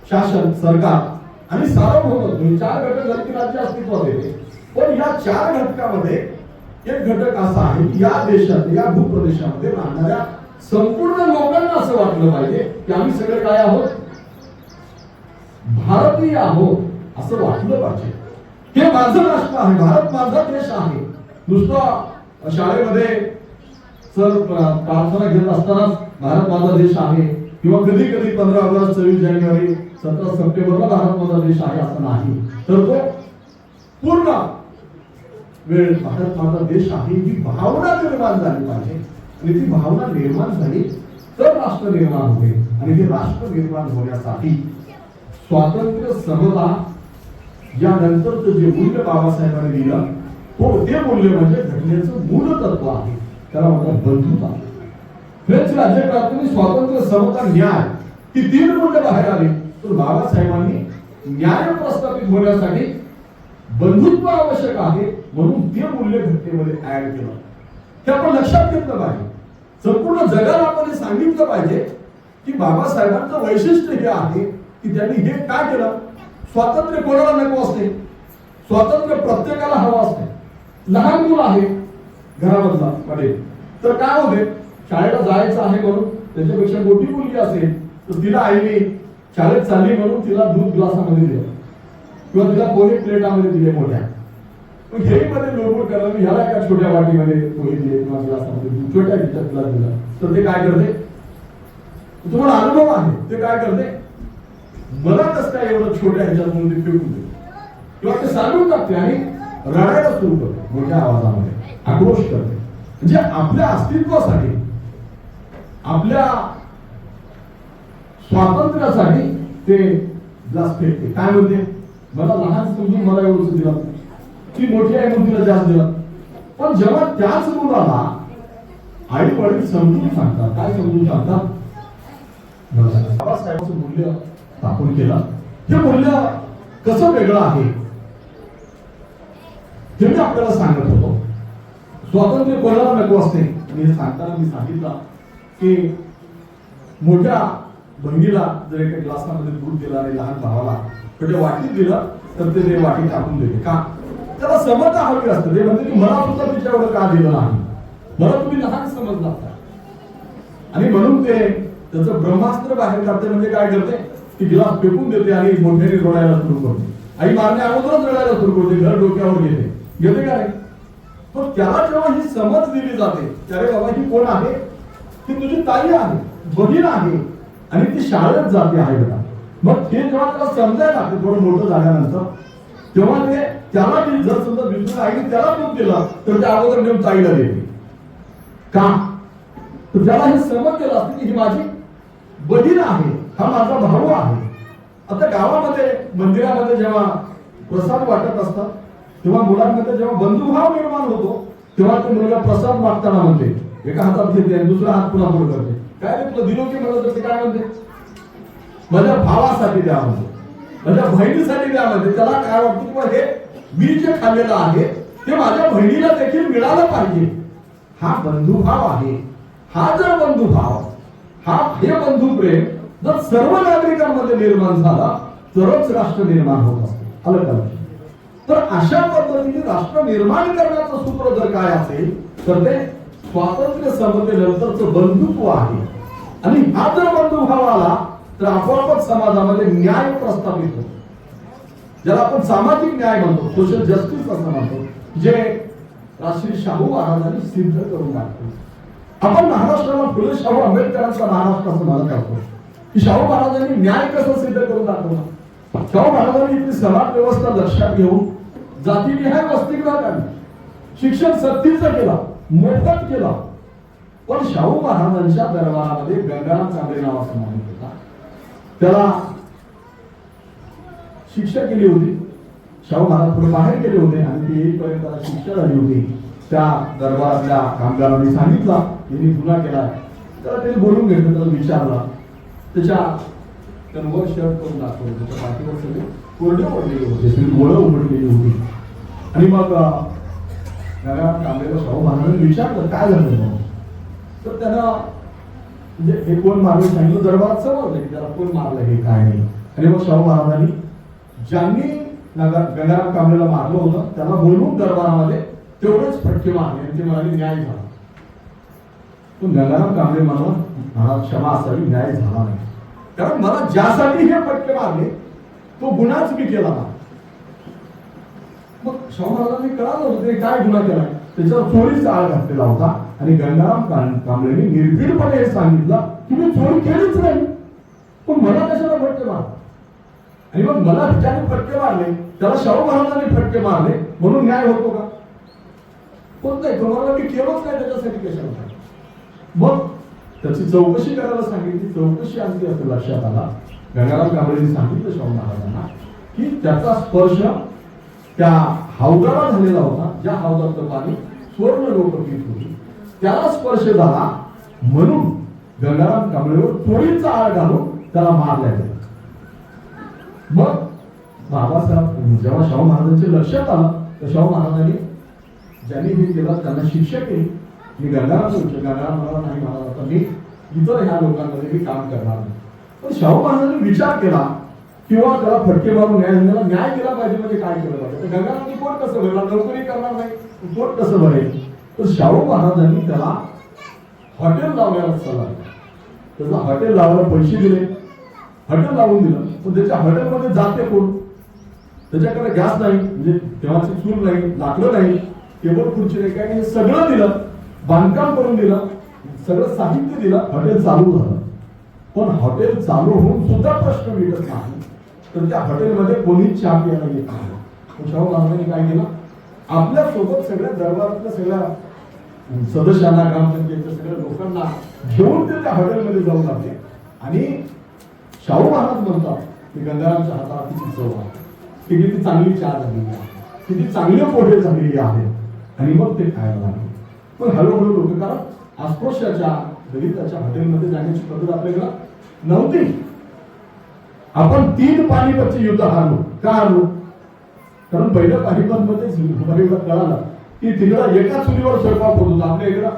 शासन, सरकार आणि सार्वभौमत्व. हे 4 घटक झाले की राज्य अस्तित्वात येते. पण या 4 घटकामध्ये एक घटक असा आहे की या देशात, या भूप्रदेशामध्ये राहणाऱ्या संपूर्ण लोकांना असं वाटलं पाहिजे की आम्ही सगळे काय आहोत, भारतीय आहोत असं वाटलं पाहिजे. हे माझं राष्ट्र आहे, भारत माझा देश आहे. नुसतं शाळेमध्ये सर प्रार्थना घेत असतानाच भारत माझा देश आहे किंवा कधी कधी 15 ऑगस्ट, 26 जानेवारी, 17 सप्टेंबरला भारत माझा देश आहे असं नाही. तर तो पूर्ण वेळ भारत माझा देश आहे ही भावना निर्माण झाली पाहिजे. आणि ती भावना निर्माण झाली तर राष्ट्र निर्माण होते. आणि हे राष्ट्र निर्माण होण्यासाठी स्वातंत्र्य, समता यानंतरचं जे मूल्य बाबासाहेबांनी दिलं ते मूल्य म्हणजे घटनेचं मूळ तत्व आहे. त्याला म्हणतात बंधुता. फ्रेंच राज्यकर्त्यांनी स्वातंत्र्य, समता, न्याय ही 3 मूल्य बाहेर आली. तर बाबासाहेबांनी न्याय प्रस्थापित होण्यासाठी बंधुत्व आवश्यक आहे म्हणून ते मूल्य घटनेमध्ये ऍड केलं. ते आपण लक्षात घेतलं पाहिजे. संपूर्ण जगाला आपण हे सांगितलं पाहिजे की बाबासाहेबांचं वैशिष्ट्य हे आहे की त्यांनी हे काय केलं. स्वातंत्र्य कोणाला नको असते, स्वातंत्र्य प्रत्येकाला हवं असते. लहान मुलं आहे घरामधला मध्ये तर काय होते, शाळेला जायचं आहे म्हणून त्याच्यापेक्षा मोठी मुलगी असेल तर तिला आईने शाळेत चालली म्हणून तिला दूध ग्लासामध्ये दिलं किंवा तिला पोहे प्लेटामध्ये दिले मोठ्या. मध्ये लोडबोड करायला ह्याला एका छोट्या वाटीमध्ये पोहे दिले किंवा ग्लासामध्ये दूध छोट्या तिला दिलं तर ते काय करते, तुम्हाला अनुभव आहे, ते काय करते, मला कसं काय एवढं छोट्या ह्याच्यात म्हणून ते फेकून देते किंवा ते सांगून टाकते आणि रडायला सुरू करते मोठ्या आवाजामध्ये, आक्रोश करते. म्हणजे आपल्या अस्तित्वासाठी, आपल्या स्वातंत्र्यासाठी ते ग्लास फेकते. काय म्हणते, मला लहान समजून मला एवढंच दिलं, ती मोठी आहे म्हणून तिला जास्त दिलं. पण जेव्हा त्याच मुलाला आई वडील समजून सांगतात, काय समजून सांगतात, बाबासाहेबांचं मूल्य स्थापन केलं. हे मूल्य कसं वेगळं आहे ते मी आपल्याला सांगत होतो. स्वातंत्र्य कोणाला नको असते. आणि हे सांगताना मी सांगितलं की मोठ्या बहिणीला जर एका ग्लासामध्ये दूध दिलं आणि लहान भावाला छोट्या वाटीत दिलं तर ते वाटी टाकून देते. का, त्याला समजता हवी असतं. ते म्हणते की मला सुद्धा तिच्या एवढं का दिलं नाही, मला तुम्ही लहान समजला. आणि म्हणून ते त्याचं ब्रह्मास्त्र बाहेर काढते. म्हणजे काय करते की गिलास फेकून देते आणि मोठ्याने रडायला सुरू करते. आई मारण्या अगोदरच रडायला सुरू करते, घर डोक्यावर घेते का नाही. पण त्याला जेव्हा ही समज दिली जाते त्यारे बाबा ही कोण आहे, ती तुझी ताई आहे, बहीण आहे आणि ती शाळेत जाते आहे बेटा. मग ते जेव्हा त्याला समजायला लागते थोडं मोठं झाल्यानंतर तेव्हा ते त्याला जर समजा विष्णू आईने त्याला दूध दिलं तर त्या अगोदर नेऊन ताईला देते. का, तर त्याला हे समज केलं असते की ही माझी बहीण आहे, हा माझा भाऊ आहे. आता गावामध्ये मंदिरामध्ये जेव्हा प्रसाद वाटत असतात तेव्हा मुलांमध्ये जेव्हा बंधुभाव निर्माण होतो तेव्हा ते मुलगा प्रसाद मागताना म्हणते, एका हातात घेते आणि दुसरा हात पुन्हा पुढे करते. काय रे तुला दिलो की म्हणलं तर ते काय म्हणते, माझ्या भावासाठी द्या म्हणते, माझ्या बहिणीसाठी द्या म्हणते. त्याला काय वाटतं की हे मी जे खाल्लेलं आहे ते माझ्या बहिणीला देखील मिळालं पाहिजे. हा बंधुभाव आहे. हा जर बंधुभाव, हे बंधुप्रेम जर सर्व नागरिकांमध्ये निर्माण झाला तरच राष्ट्र निर्माण होत असते. आलं का? तर अशा पद्धतीने राष्ट्र निर्माण करण्याचं सूत्र जर काय असेल तर ते स्वातंत्र्य, समतेनंतरचं बंधुत्व आहे. आणि हा जर बंधुभाव आला तर आपोआपच समाजामध्ये न्याय प्रस्थापित होतो. ज्याला आपण सामाजिक न्याय म्हणतो, सोशल जस्टिस असं म्हणतो, जे राजश्री शाहू महाराजांनी सिद्ध करून टाकतो. आपण महाराष्ट्राला फुले शाहू आंबेडकरांचा महाराष्ट्र असं म्हणत असतो की शाहू महाराजांनी न्याय कसं सिद्ध करून दाखवला. शाहू महाराजांनी इथली समाज व्यवस्था लक्षात घेऊन जातीनिहाय वसतिगृह काढली, शिक्षण सक्तीचं केलं, मोफत केलं. पण शाहू महाराजांच्या दरबारामध्ये गंगाराम कांबळे नावाचा माणूस होता, त्याला शिक्षा केली होती. शाहू महाराज पुढे बाहेर गेले होते आणि ते येईपर्यंत त्याला शिक्षा झाली होती. त्या दरबारातल्या कामगारांनी सांगितलं यांनी गुन्हा केलाय, तर ते बोलून घेतलं, त्याला विचारलं, त्याच्या वर शर्ट करून दाखवलं, त्याच्या पाठीवर सगळे कोरडे पडलेले होते, सगळी गोळं उमटलेली होती. आणि मग गंगाराम कांबळेला शाहू महाराजांनी विचारलं काय झालं म्हणून. तर त्यानं म्हणजे हे कोण मारलं सांगितलं, दरबारात समजलं की त्याला कोण मारलं हे काय नाही. आणि मग शाहू महाराजांनी ज्यांनी गंगाराम कांबळेला मारलं होतं त्याला बोलून दरबारामध्ये तेवढेच फटके मारले आणि ते म्हणाले न्याय झाला. पण गंगाराम कांबळे म्हणाला महाराज क्षमा असावी, न्याय झाला नाही, कारण मला ज्यासाठी हे फटके मारले तो गुन्हाच मी केला ना. मग शाहू महाराजांनी कळालं होतं ते काय गुन्हा केला, त्याच्यावर चोरीचा आळ घातलेला होता. आणि गंगाराम कांबळेने निर्भीडपणे हे सांगितलं की मी चोरी केलीच नाही, पण मला कशाला फटके मारले. आणि मग मला ज्याने फटके मारले त्याला शाहू महाराजांनी फटके मारले म्हणून न्याय होतो का? होत नाही. तुम्हाला मी केलंच नाही, त्याच्यासाठी कशाला. मग त्याची चौकशी करायला सांगितली, चौकशी आणली असं लक्षात आला. गंगाराम कांबळेंनी सांगितलं शाहू महाराजांना की त्याचा स्पर्श त्या हौदाला झालेला होता, ज्या हौदातलं पाणी सुवर्ण लोक पित होती, त्याला स्पर्श झाला म्हणून गंगाराम कांबळेवर चोरीचा आळ घालून त्याला मारल्या गेला. मग बाबासाहेब जेव्हा शाहू महाराजांच्या लक्षात आलं तर शाहू महाराजांनी ज्यांनी हे केलं त्यांना शिक्षा केली. मी गंगाराम म्हणाला नाही महाराज आता मी इतर ह्या लोकांमध्ये मी काम करणार नाही. पण शाहू महाराजांनी विचार केला किंवा त्याला फटके मारून न्याय केला पाहिजे, म्हणजे काय केलं पाहिजे. तर गंगारामनी पोट कसं भरला, नोकरी करणार नाही, पोट कसं भरेल. तर शाहू महाराजांनी त्याला हॉटेल लावण्याला सल्ला दिला. त्याला हॉटेल लावायला पैसे दिले, हॉटेल लावून दिलं. पण त्याच्या हॉटेलमध्ये जाते कोण, त्याच्याकडे गॅस नाही, म्हणजे तेव्हाची चूल नाही, लाकडं नाही, टेबल खुर्ची नाही, काय नाही, सगळं दिलं, बांधकाम करून दिलं, सगळं साहित्य दिलं, हॉटेल चालू झालं. पण हॉटेल चालू होऊन सुद्धा प्रश्न मिटत नाही. तर त्या हॉटेलमध्ये कोणीच चहा प्यायला येत नाही. शाहू महाराजांनी काय केलं, आपल्या सोबत सगळ्या दरबारातल्या सगळ्या सदस्यांना, ग्रामपंचायतच्या सगळ्या लोकांना घेऊन ते त्या हॉटेलमध्ये जाऊन लागले. आणि शाहू महाराज म्हणतात की गंगारामच्या हाताला किती चव आहे, किती चांगली चहा झालेली आहे, किती चांगले पोहे झालेली आहे. आणि मग ते खायला लागले. पण हळूहळू लोक, कारण अस्पृश्याच्या दलिताच्या हॉटेलमध्ये जाण्याची पद्धत आपल्याकडे नव्हती. आपण 3 पानिपतचे युद्ध हारलो. का हारलो? कारण पहिल्या पानिपतमध्ये कळालं की तिकडं एका चुलीवर स्वयंपाक होत होता, आपल्या इकडं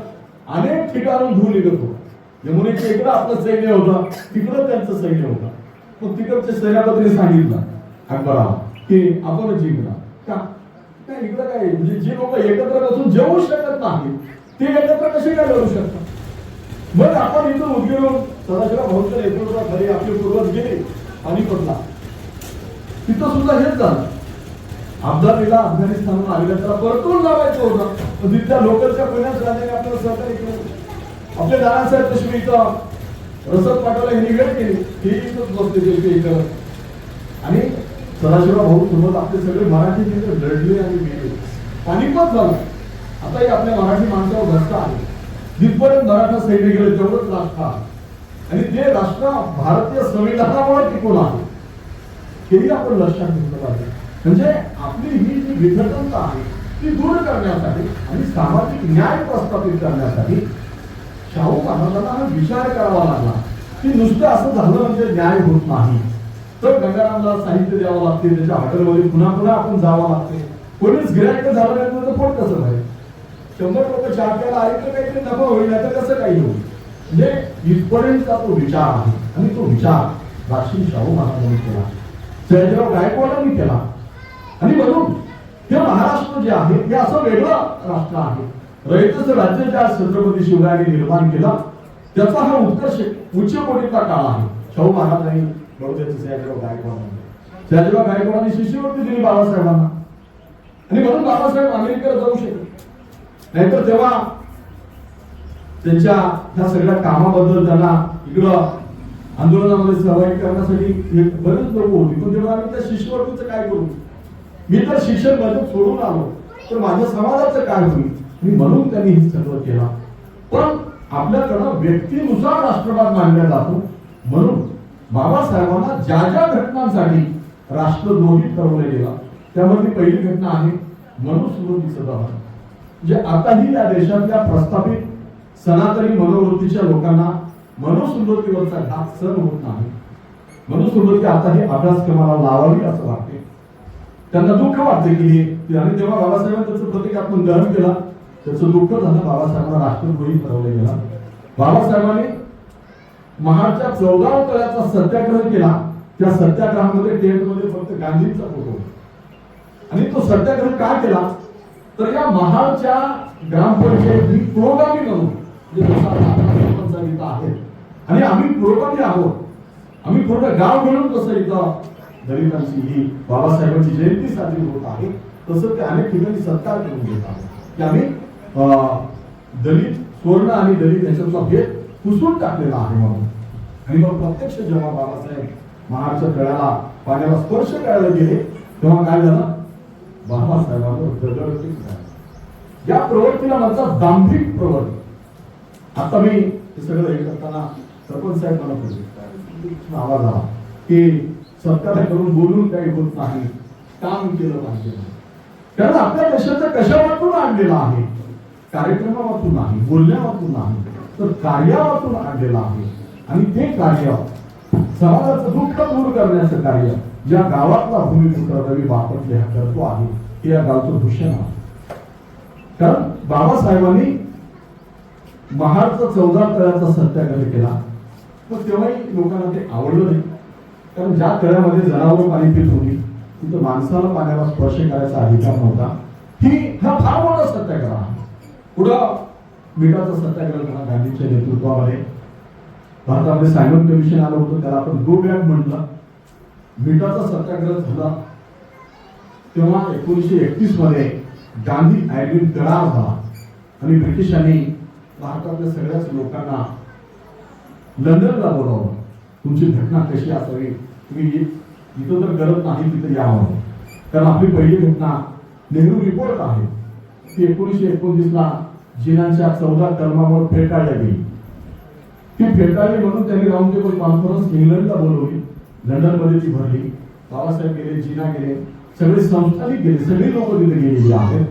अनेक ठिकाणून धूळ निघत होतं. यमुनेच्या इकडं आपलं सैन्य होतं, तिकडं त्यांचं सैन्य होतं. मग तिकडच्या सैन्याबद्दल सांगितलं अकबराला की आपण जिंकला का, काय इकडं काय, म्हणजे जे लोक एकत्र बसून जेवू शकत नाही ते एकत्र कसे काय लढू शकतात. मग आपण इथून उद्गीरून सदाशिवराव भाऊंच्या नेतृत्वाखाली आपले पूर्वज गेले पानिपतला, तिथं सुद्धा हेच झालं. अफगाणीला अफगाणिस्तानहून आलेल्या त्याला परतून लावायचं होतं, पण तिथल्या लोकलच्या पुण्यात राजाने आपल्याला सहकार्य केलं. आपल्या दादासाहेब देशमुख इथं रसद पाठवायला ही वेळ केली, हे इथंच बसले इथं. आणि सदाशिवराव भाऊ सोबत आपले सगळे मराठी तिथे लढले आणि गेले. पानिपत झालं. आता आपल्या मराठी माणसावर धक्का आले. जिथपर्यंत मराठा सैन्य गेले तेवढंच राष्ट्र आहे. आणि ते राष्ट्र भारतीय संविधानामुळे टिकून आहे, हेही आपण लक्षात घेतलं पाहिजे. म्हणजे आपली ही जी विघटनता आहे ती दूर करण्यासाठी आणि सामाजिक न्याय प्रस्थापित करण्यासाठी शाहू महाराजांना विचार करावा लागला की नुसतं असं झालं म्हणजे न्याय होत नाही. तर गंगारामला साहित्य द्यावं लागते, त्याच्या हॉटेलमध्ये पुन्हा पुन्हा आपण जावं लागते. कोणीच गिरायक झालं नाही तर पोट कसं पाहिजे. 100 लोक चहा प्यायला आले तर काहीतरी नफा होईल, नाही तर कसं काही होईल. म्हणजे इथपर्यंतचा तो विचार आहे. आणि तो विचार राजश्री शाहू महाराजांनी केला, सयाजीराव गायकवाडांनी केला. आणि म्हणून हे महाराष्ट्र जे आहे हे असं वेगळं राष्ट्र आहे. रयतेचं राज्य ज्या छत्रपती शिवरायांनी निर्माण केला त्याचा हा उत्कर्ष उच्च कोटीचा काळ आहे. शाहू महाराजांनी बरोबरच सयाजीराव गायकवाड. सयाजीराव गायकवाडांनी शिष्यवृत्ती दिली बाबासाहेबांना आणि म्हणून बाबासाहेब अमेरिकेला जाऊ शकले. नाहीतर तेव्हा त्यांच्या ह्या सगळ्या कामाबद्दल त्यांना इकडं आंदोलनामध्ये सहभागी करण्यासाठी बरेच लोक होती. पण तेव्हा आम्ही त्या शिष्यवृत्तीचं काय करू? मी तर शिक्षण माझं सोडून आलो तर माझ्या समाजाचं काय होईल? मी म्हणून त्यांनी हे सगळं केलं. पण आपल्याकडं व्यक्तीनुसार राष्ट्रवाद मानला जातो. म्हणून बाबासाहेबांना ज्या ज्या घटनांसाठी राष्ट्रद्रोही ठरवलं गेलं त्यामध्ये पहिली घटना आहे मनुस्मृतीचं दहन. जे आताही या देशातल्या प्रस्थापित सनातनी मनोवृत्तीच्या लोकांना मनुस्मृतीवरचा घात सहन होत नाही. मनुस्मृती आताही अभ्यासक्रमाला लावावी असं वाटते. त्यांना दुःख वाटते की आणि तेव्हा बाबासाहेबांनी त्याचं प्रतिकात्मक दहन केलं. त्याचं दुःख झालं. बाबासाहेबांना राष्ट्रद्रोही ठरवलं गेलं. बाबासाहेबांनी महाडच्या 14 तळ्याचा सत्याग्रह केला. त्या सत्याग्रहामध्ये टेंटमध्ये फक्त गांधींचा फोटो आणि तो सत्याग्रह का केला तर या महाडच्या ग्रामपंचायत ही पुरोगामी म्हणून आहेत आणि आम्ही पुरोगामी आहोत. आम्ही पूर्ण गाव म्हणून कसं इथं दलितांची ही बाबासाहेबांची जयंती साजरी होत आहे तसं ते अनेक ठिकाणी सत्कार करून घेत आहेत की आम्ही दलित स्वर्ण आणि दलित याच्यातला भेद पुसून टाकलेला आहे म्हणून. आणि मग प्रत्यक्ष जेव्हा बाबासाहेब महाडच्या तळ्याला पाण्याला स्पर्श करायला गेले तेव्हा काय झालं? बाबासाहेबांवर दगडफेक झाली. या प्रवृत्तीला म्हणतात दांभिक प्रवृत्ती. आता मी हे सगळं हे करताना सरपंच साहेब मला बोलले आवाज आला की सत्कार करून बोलून काही होत नाही, काम केलं पाहिजे. कारण आपल्या देशाचं कशावातून आणलेलं आहे? कार्यक्रमावातून नाही, बोलण्यावातून नाही, तर कार्यावातून आणलेलं आहे. आणि ते कार्य समाजाचं दुःख दूर करण्याचं कार्य ज्या गावातला भूमिपुत्र रवी बापट हा करतो आहे हे या गावचं भूषण आहे. कारण बाबासाहेबांनी महाडचा 14 तळ्याचा सत्याग्रह केला. पण तेव्हाही लोकांना ते आवडलं नाही. कारण ज्या तळ्यामध्ये जनावर पाणी पित होती तिथं माणसाला पाण्याला स्पर्श करायचा अधिकार नव्हता. हा फार मोठा सत्याग्रह आहे. पुढं मिठाचा सत्याग्रह झाला गांधींच्या नेतृत्वामध्ये. भारतामध्ये सायमन कमिशन आलं होतं, त्याला आपण गो बॅक म्हटलं. मिठाचा सत्याग्रह झाला तेव्हा 1931 मध्ये गांधी आयर्विन करार झाला आणि ब्रिटिशांनी भारतातल्या सगळ्याच लोकांना लंडनला बोलावलं. तुमची घटना कशी असावी, तुम्ही इथं तर गरज नाही तिथे यावं. कारण आपली पहिली घटना नेहरू रिपोर्ट आहे ती 1929 ला जिनांच्या 14 कलमावर फेटाळल्या गेली. ती फेटाळली म्हणून त्यांनी राऊंड टेबल कॉन्फरन्स इंग्लंडला बोलवली. लंडन मध्ये ती भरली. बाबासाहेब गेले, जिना गेले, सगळे संस्थानिक गेले, सगळी लोक तिथे गेलेली आहेत.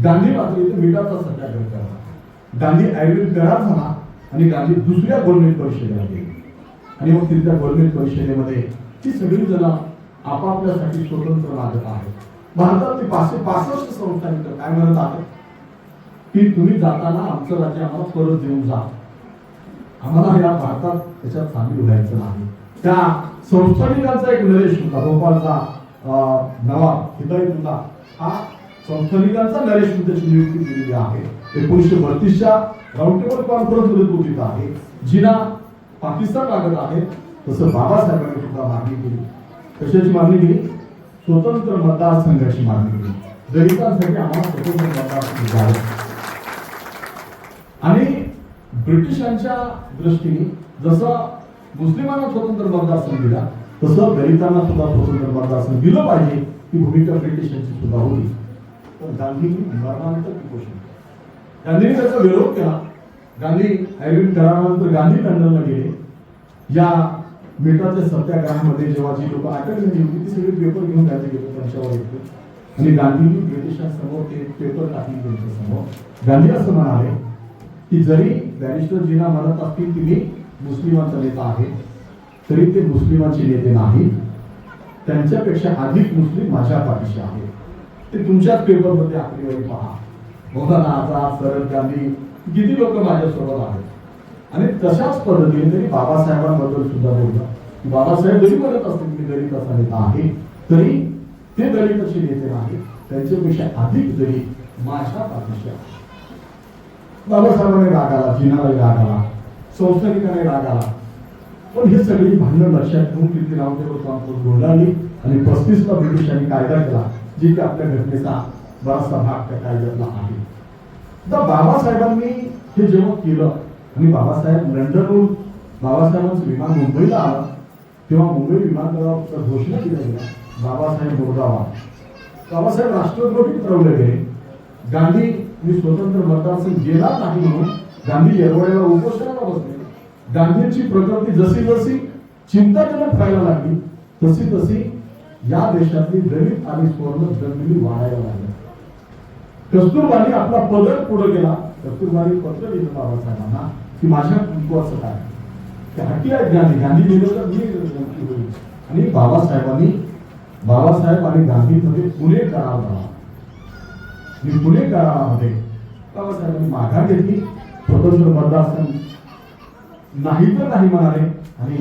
गांधी मात्र इथे मिठाचा सत्याग्रह करतात. गांधी आयर्विन करार झाला आणि गांधी दुसऱ्या गोलमेज परिषदेला गेले आणि मग तिथल्या गोलमेज परिषदेमध्ये ती सगळी जण आपापल्यासाठी स्वतंत्र लागत आहेत. भारतातली 565 संस्थानिक काय म्हणत आहेत की तुम्ही जाताना आमचं राज्य आम्हाला परत देऊन जा, आम्हाला या भारतात त्याच्यात सामील व्हायचं नाही. त्या संस्थानिकांचा एक नरेश होता, भोपाळचा नवाब हिदायतुल्ला, हा संस्थानिकांचा नरेश म्हणून त्याची नियुक्ती केलेली आहे. 1932 च्या राऊंड टेबल कॉन्फरन्स मध्ये तो तिथं आहे. जिना पाकिस्तान लागत आहे. तसं बाबासाहेबांनी सुद्धा मागणी केली. कशाची मागणी केली? स्वतंत्र मतदारसंघाची मागणी केली. दलितांसाठी आम्हाला स्वतंत्र मतदारसंघ द्यावे. आणि ब्रिटिशांच्या दृष्टीने जसं मुस्लिमांना स्वतंत्र मतदारसंघ दिला तसं दलितांना सुद्धा स्वतंत्र मतदारसंघ दिलं पाहिजे ही भूमिका ब्रिटिशांची सुद्धा होती. पण गांधींनी मरणानंतर ती घोषणा, गांधींनी त्याचा विरोध केला. गांधी आयर्विन करारानंतर गांधी लंडनला गेले. या मिठाच्या सत्याग्रहामध्ये जेव्हा जी लोक अटकलेली होती ती सगळी पेपर घेऊन गांधी गेले त्यांच्यावर येते आणि गांधींनी ब्रिटिशांसमोर ते पेपर टाकले त्यांच्या समोर. गांधी असं म्हणाले की जरी बॅरिस्टर जीना म्हणत असतील की मी मुस्लिमांचा नेता आहे तरी ते मुस्लिमांचे नेते नाही, त्यांच्यापेक्षा अधिक मुस्लिम माझ्या पाठीशी आहेत. ते तुमच्याच पेपरमध्ये आकडेवारी पहा. मौलाना आझाद, शरद गांधी, किती लोक माझ्यासोबत आहेत. आणि तशाच पद्धतीने त्यांनी बाबासाहेबांबद्दल सुद्धा बोलला की बाबासाहेब जरी म्हणत असतील मी दलित असा नेता आहे तरी ते दलित असे नेते नाही, त्यांच्यापेक्षा अधिक दलित माझ्या पाठीशी आहे. बाबासाहेबांनी राग आला, जिनाला राग आला, संस्थानिकांनी राग आला. पण हे सगळी भांडणं लक्षात घेऊन कीर्ती रामदेव कॉन्फरन्स गोंधळली आणि 35 ला ब्रिटिशांनी कायदा केला, जी की आपल्या घटनेचा बराचसा भाग त्या कायद्यातला आहे. तर बाबासाहेबांनी हे जेव्हा केलं आणि बाबासाहेब लंडनहून बाबासाहेबांचं विमान मुंबईला आलं, तेव्हा मुंबई विमानतळावर घोषणा केल्या गेल्या, बाबासाहेब मुर्दाबाद. बाबासाहेब राष्ट्रद्रोही ठरवले गेले. गांधी मी स्वतंत्र मतदारसंघ गेला नाही म्हणून गांधी येरवड्याला उपोषणाला बसले. गांधींची प्रकृती जशी जशी चिंताजनक व्हायला लागली तशी तशी या देशातली दलित आणि स्वर्ण जंगली वाढायला लागली. कस्तुरबानी आपला पदक पुढे गेला. कस्तुरबानी पत्र लिहिलं बाबासाहेबांना की माझ्या कुंकवाचं काय, ते हट्टी आहेत गांधी, गांधी लिहिलं तर मी नक्की होईल. आणि बाबासाहेब आणि गांधीमध्ये पुणे करार झाला. मी पुणे करारामध्ये बाबासाहेबांनी माघार घेतली, स्वतंत्र मतदारसंघ नाही तर नाही म्हणाले. आणि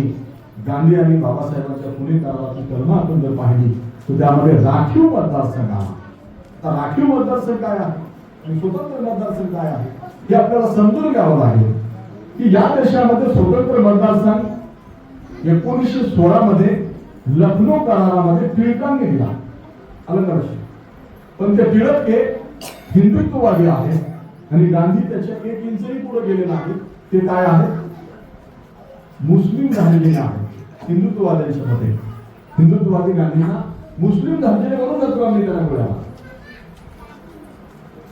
गांधी आणि बाबासाहेबांच्या पुणे कराराची कलम आपण जर पाहिली तर त्यामध्ये राखीव मतदारसंघ आला. राखीव मतदारसंघ काय आहे आणि स्वतंत्र मतदारसंघ काय आहे हे आपल्याला समजून घ्यावं लागेल की या देशामध्ये स्वतंत्र मतदारसंघ 1916 मध्ये लखनौ करारामध्ये टिळकांनी दिला. अलंकार, पण ते टिळक हे हिंदुत्ववादी आहेत आणि गांधी त्याच्या 1 इंचही पुढे गेले नाही. ते काय आहेत, मुस्लिम झालेले आहेत. हिंदुत्ववाद्यांच्या मध्ये हिंदुत्ववादी गांधींना मुस्लिम झालेले म्हणून गांधी त्यांना मिळाला.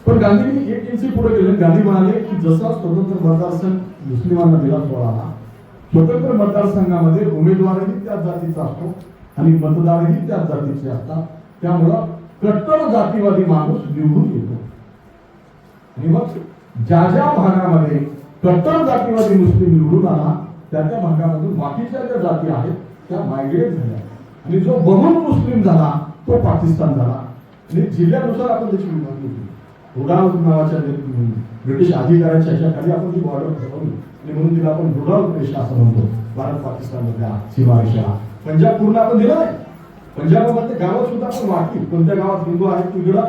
पण गांधींनी 1 इंची पुढे गेले. गांधी म्हणाले की जसा स्वतंत्र मतदारसंघ मुस्लिमांना दिला 16ला, स्वतंत्र मतदारसंघामध्ये उमेदवारही त्याच जातीचा असतो आणि मतदारही त्याच जातीचे असतात. त्यामुळं कट्टर जातीवादी माणूस निवडून येतो. आणि मग ज्या ज्या भागामध्ये कट्टर जातीवादी मुस्लिम निवडून आला त्या त्या भागामधून बाकीच्या ज्या जाती आहेत त्या मायग्रेट झाल्या आणि जो बहुल मुस्लिम झाला तो पाकिस्तान झाला. आणि जिल्ह्यानुसार आपण त्याची विभागणी केली. रुडाल नावाच्या ब्रिटिश अधिकाऱ्याच्या खाली आपण ती बॉर्डर ठरवली आणि म्हणून तिला आपण रुडाल रेषा असं म्हणतो. भारत पाकिस्तान मधल्या सीमारेषा पंजाब पूर्ण आपण दिलं नाही. पंजाबमध्ये गावात सुद्धा आपण वाटली, कोणत्या गावात हिंदू आहेत तिकडं,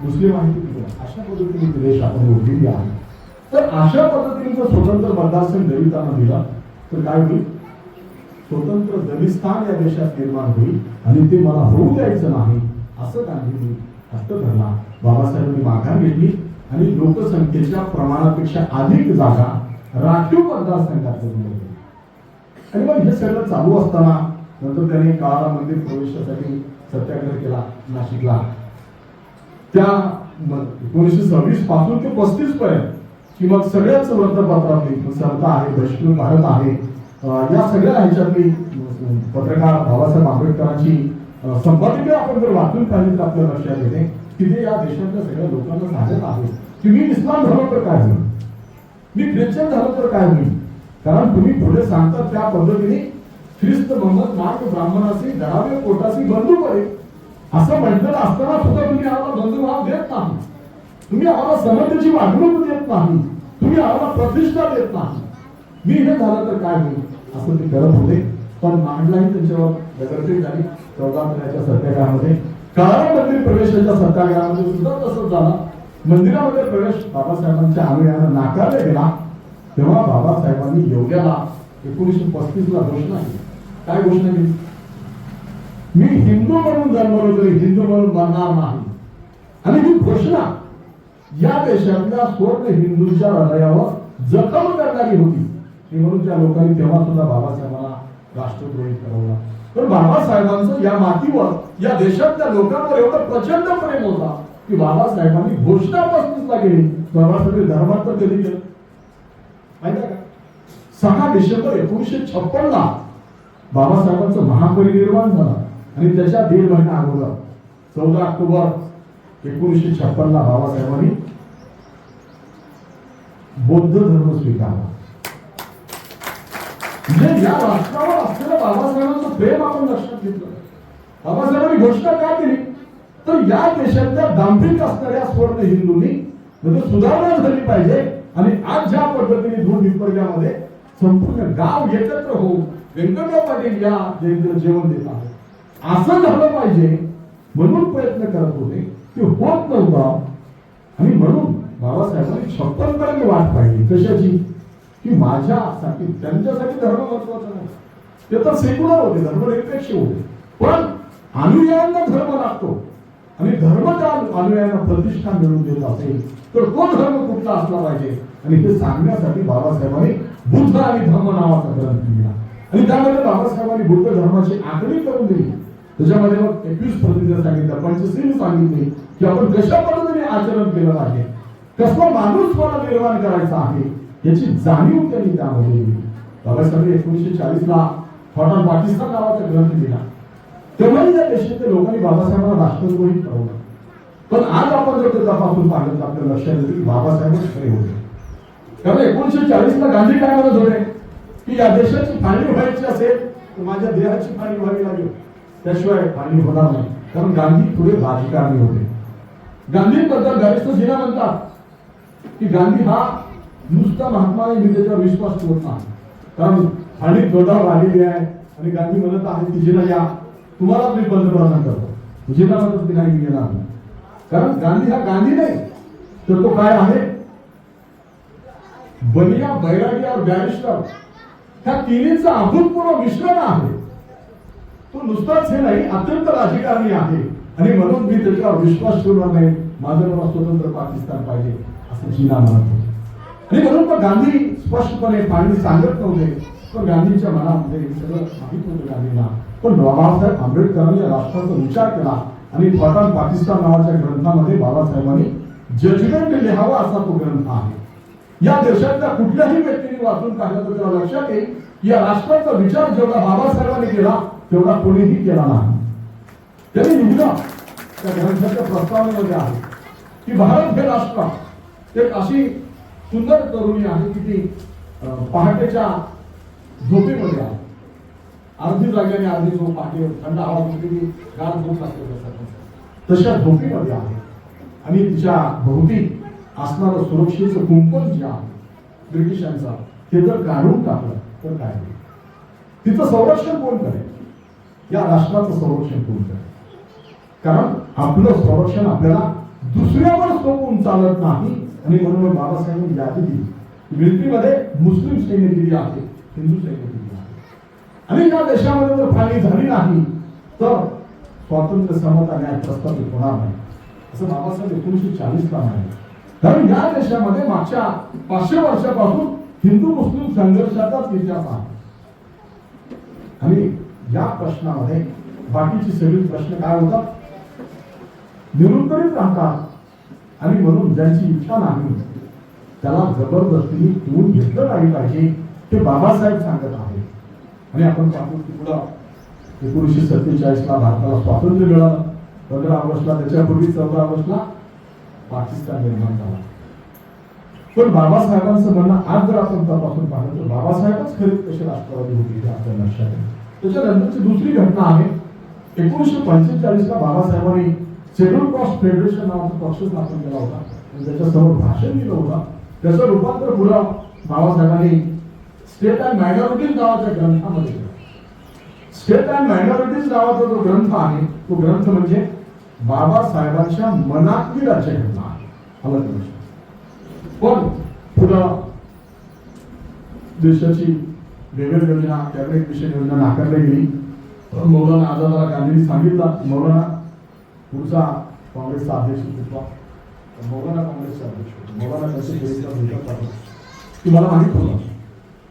मुस्लिम आहेत तिकडं, अशा पद्धतीने देश आपण ओळखलेली आहे. तर अशा पद्धतीने जर स्वतंत्र मतदारसंघ दलितांना दिला तर काय होईल, स्वतंत्र दलिस्तान या देशात निर्माण होईल आणि ते मला होऊ द्यायचं नाही असं गांधींनी हट्ट धरला. बाबासाहेबांनी माघार घेतली आणि लोकसंख्येच्या प्रमाणापेक्षा अधिक जागा राखीव मतदारसंघात दिल्या. आणि मग हे सगळं चालू असताना नंतर त्यांनी काळा मंदिर प्रवेशासाठी सत्याग्रह केला नाशिकला. त्या 1926 पासून ते 35 पर्यंत की मग सगळ्याच वृत्तपत्रातली समता आहे, वैष्णव भारत आहे, या सगळ्या ह्याच्यातली पत्रकार बाबासाहेब आंबेडकरांची संपादकीय आपण जर वाचून पाहिजे तर आपल्या लक्षात येते की ते या देशातल्या सगळ्या लोकांना सांगत आहे की मी इस्लाम झालो तर काय होईल, मी ख्रिश्चन झालो तर काय होईल. कारण तुम्ही पुढे सांगता त्या पद्धतीने ख्रिस्त मोहम्मद मार्ग ब्राह्मणाशी धडावे पोटाशी बंधू पडेल असं म्हटलेलं असताना सुद्धा तुम्ही आम्हाला बंधुभाव देत नाही, तुम्ही आम्हाला समतेची वागणूक देत नाही, तुम्ही आम्हाला प्रतिष्ठा देत नाही. मी हे झालं तर काय होईल असं ते करत होते. पण मांडलाही त्यांच्यावर दगडफेक झाली 14 महिन्याच्या सत्याग्रहामध्ये. काळा मंदिर प्रवेशाच्या सत्याग्रहामध्ये सुद्धा तसंच झालं. मंदिरामध्ये प्रवेश बाबासाहेबांच्या अनुयायांना नाकारला गेला. तेव्हा बाबासाहेबांनी योग्याला 1935 ला घोषणा केली. काय घोषणा केली, मी हिंदू म्हणून जन्मलो तरी हिंदू म्हणून बनणार नाही. आणि ही घोषणा या देशातल्या स्वर्ण हिंदूंच्या हृदयावर जखम करणारी होती. म्हणून त्या लोकांनी तेव्हा सुद्धा बाबासाहेबांना राष्ट्रद्रोही ठरवला. तर बाबासाहेबांचं या मातीवर या देशातल्या लोकांवर एवढं प्रचंड प्रेम होता की बाबासाहेबांनी घोषणा 35 ला केली. बाबासाहेब धर्मांतर कधी केलं माहिती का, 6 डिसेंबर 1956 ला बाबासाहेबांचं महापरिनिर्वाण झालं आणि त्याच्या 1.5 महिना अगोदर 14 ऑक्टोबर 1956 ला बाबासाहेबांनी बौद्ध धर्म स्वीकारला. म्हणजे या राष्ट्रावर असलेलं बाबासाहेबांचं प्रेम आपण लक्षात घेतलं. बाबासाहेबांनी घोषणा काय केली तर या देशातल्या दांभिक असणाऱ्या स्वर्ण हिंदूंनी म्हणजे सुधारणा झाली पाहिजे आणि आज ज्या पद्धतीने धूळ हिप्परग्यामध्ये संपूर्ण गाव एकत्र होऊन व्यंकटराव पाटील या जेवण देत आहेत असं झालं पाहिजे म्हणून प्रयत्न करत होते. ते होत नव्हतं आणि म्हणून बाबासाहेबांनी 56 पर्यंत वाट पाहिली. कशाची की माझ्यासाठी त्यांच्यासाठी धर्म महत्वाचा नाही, ते तर सेक्युलर होते, धर्मनिरपेक्ष होते. पण अनुयायांना धर्म लागतो आणि धर्म त्या अनुयायांना प्रतिष्ठा मिळवून देत असेल तर तो धर्म कुठला असला पाहिजे. आणि हे सांगण्यासाठी बाबासाहेबांनी बुद्ध आणि धम्म नावाचा ग्रंथ लिहिला आणि त्यामध्ये बाबासाहेबांनी बुद्ध धर्माची आखणी करून दिली. त्याच्यामध्ये मग 21 प्रतिज्ञा सांगितलं, पंचशील सांगितली की आपण कशा पद्धतीने आचरण केलं पाहिजे, कसला माणूस मला निर्माण करायचा आहे याची जाणीव त्यांनी त्यामध्ये दिली. बाबासाहेब 1940ला हॉटल पाकिस्तान नावाचा ग्रंथ लिहिला. तेव्हाही या देशातल्या लोकांनी बाबासाहेबांना राष्ट्रद्रोही ठरवलं. पण आज आपण जर ते तपासून पाहिलं तर आपल्या लक्षात येते की बाबासाहेबच खरे होते. कारण 1940ला गांधी काय म्हणत होते की या देशाची फाळणी व्हायची असेल तर माझ्या देहाची फाळणी व्हावी लागेल, त्याशिवाय फाळणी होणार नाही. कारण गांधी पुढे राजकारणी होते. गांधींबद्दल बॅरिस्टर जिना म्हणतात की गांधी हा नुसता महात्मा आहे, मी त्याच्यावर विश्वास ठेवत नाही. कारण फाळणी दोडावर आलेली आहे आणि गांधी म्हणत आहे की जिना या तुम्हाला मी पंतप्रधान करतो. जिना म्हणत की नाही मी येणार नाही. कारण गांधी हा गांधी नाही तर तो काय आहे, बनिया, बैरागी और बॅरिस्टर ह्या तिन्हीचं अभूतपूर्व मिश्रण आहे. तो नुसताच हे नाही, अत्यंत राजकारणी आहे आणि म्हणून मी त्याच्यावर विश्वास ठेवणार नाही. माझं मला स्वतंत्र पाकिस्तान पाहिजे असं जिना म्हणत होते. आणि म्हणून पण गांधी स्पष्टपणे फाळणी सांगत नव्हते, पण गांधींच्या मनामध्ये हे सगळं माहित होतं गांधींना. पण बाबासाहेब आंबेडकरांनी या राष्ट्राचा विचार केला आणि पठाण पाकिस्तान नावाच्या ग्रंथामध्ये बाबासाहेबांनी जजमेंट लिहावा असा तो ग्रंथ आहे. या देशातल्या कुठल्याही व्यक्तीने वाचून पाहिलं तर त्याला लक्षात येईल या राष्ट्राचा विचार जेवढा बाबासाहेबांनी केला तेवढा कोणीही केला नाही. त्यांनी लिहिलं त्या ग्रंथाच्या प्रस्तावनेमध्ये आहे की भारत हे राष्ट्र एक अशी सुंदर तरुणी आहे की ती पहाटेच्या झोपेमध्ये आहे. अर्धी जाग्याने अर्धी झोप आहे, थंड हवा कुठली गार झोप लागते तशा झोपेमध्ये आहे आणि तिच्या भोवती असणारं सुरक्षेचं कुंपण जे आहे ब्रिटिशांचा ते जर काढून टाकलं तर काय होईल? तिचं संरक्षण कोण करेल? या राष्ट्राचं संरक्षण कोण करेल? कारण आपलं संरक्षण आपल्याला दुसऱ्यावर सोपवून चालत नाही. आणि म्हणून बाबासाहेबांनी यादी दिली. मिलिटरीमध्ये मुस्लिम सैन्य दिली आहे, हिंदू सैन्य दिली आहे. आणि या देशामध्ये जर फाळणी झाली नाही तर स्वातंत्र्य, समता, न्याय प्रस्थापित होणार नाही असं बाबासाहेब 1940ला म्हणाले. कारण या देशामध्ये मागच्या 500 वर्षापासून हिंदू मुस्लिम संघर्षाचाच इतिहास आहे. आणि या प्रश्नामध्ये बाकीची सगळी प्रश्न काय होतात, निरुत्तरित राहतात. आणि म्हणून ज्यांची इच्छा नाही त्याला जबरदस्तीने ठेवून घेतलं नाही पाहिजे ते बाबासाहेब सांगत आहेत. आणि आपण पाहतो की पुढं 1947ला भारताला स्वातंत्र्य मिळालं. 15 ऑगस्टला, त्याच्यापूर्वी 14 ऑगस्टला पाकिस्तान निर्माण झाला. पण बाबासाहेबांचं म्हणणं आज जर आपण तपासून पाहिलं तर बाबासाहेबच खरे कसे राष्ट्रवादी होते हे आपल्या लक्षात येईल. त्याच्यानंतरची दुसरी घटना आहे 1945ला बाबासाहेबांनी शेड्यूल कास्ट फेडरेशन नावाचा पक्ष स्थापन केला होता. त्याच्यासमोर भाषण दिलं होतं. त्याचं रूपांतर पुढं बाबासाहेबांनी स्टेट अँड मायनॉरिटीज नावाच्या ग्रंथामध्ये केलं. स्टेट अँड मायनॉरिटीज नावाचा जो ग्रंथ आहे तो ग्रंथ म्हणजे बाबासाहेबांच्या मनातली राज्यघटना आहे. पण पुढं देशाची वेगवेगळी योजना, कॅबिनेट मिशन योजना नाकारली गेली. मौलाना आझादला गांधींनी सांगितलं मौलाना पुढचा काँग्रेसचा अध्यक्ष होता. मौलाना काँग्रेसचा अध्यक्ष होता. मौलाना कसे की मला माहित होतं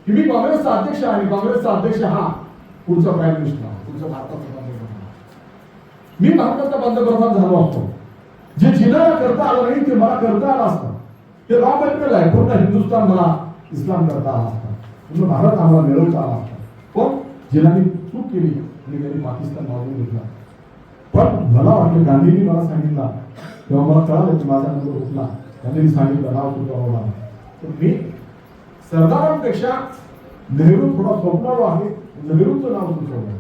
की मी काँग्रेसचा अध्यक्ष आहे. काँग्रेसचा अध्यक्ष हा पुढचा प्राईम मिनिस्टर, पुढचा भारताचा पंतप्रधान. मी भारताचा पंतप्रधान झालो असतो. जे जिनाला करता आलं नाही ते मला करता आलं असतं. ते रॉ मटेरियल आहे. पूर्ण हिंदुस्थान मला इस्लाम करता आला असता. पूर्ण भारत आम्हाला मिळवता आला असता. पण जिनाने चूक केली आणि त्यांनी पाकिस्तान मागून घेतला. पण मला वाटलं गांधींनी मला सांगितलं तेव्हा मला कळालं की माझा नंबर उठला. गांधींनी सांगितलं नाव सुचवावं. तर मी सरदारांपेक्षा नेहरू थोडा स्वप्नाळू आहे. नेहरूचं नाव सुचवलं.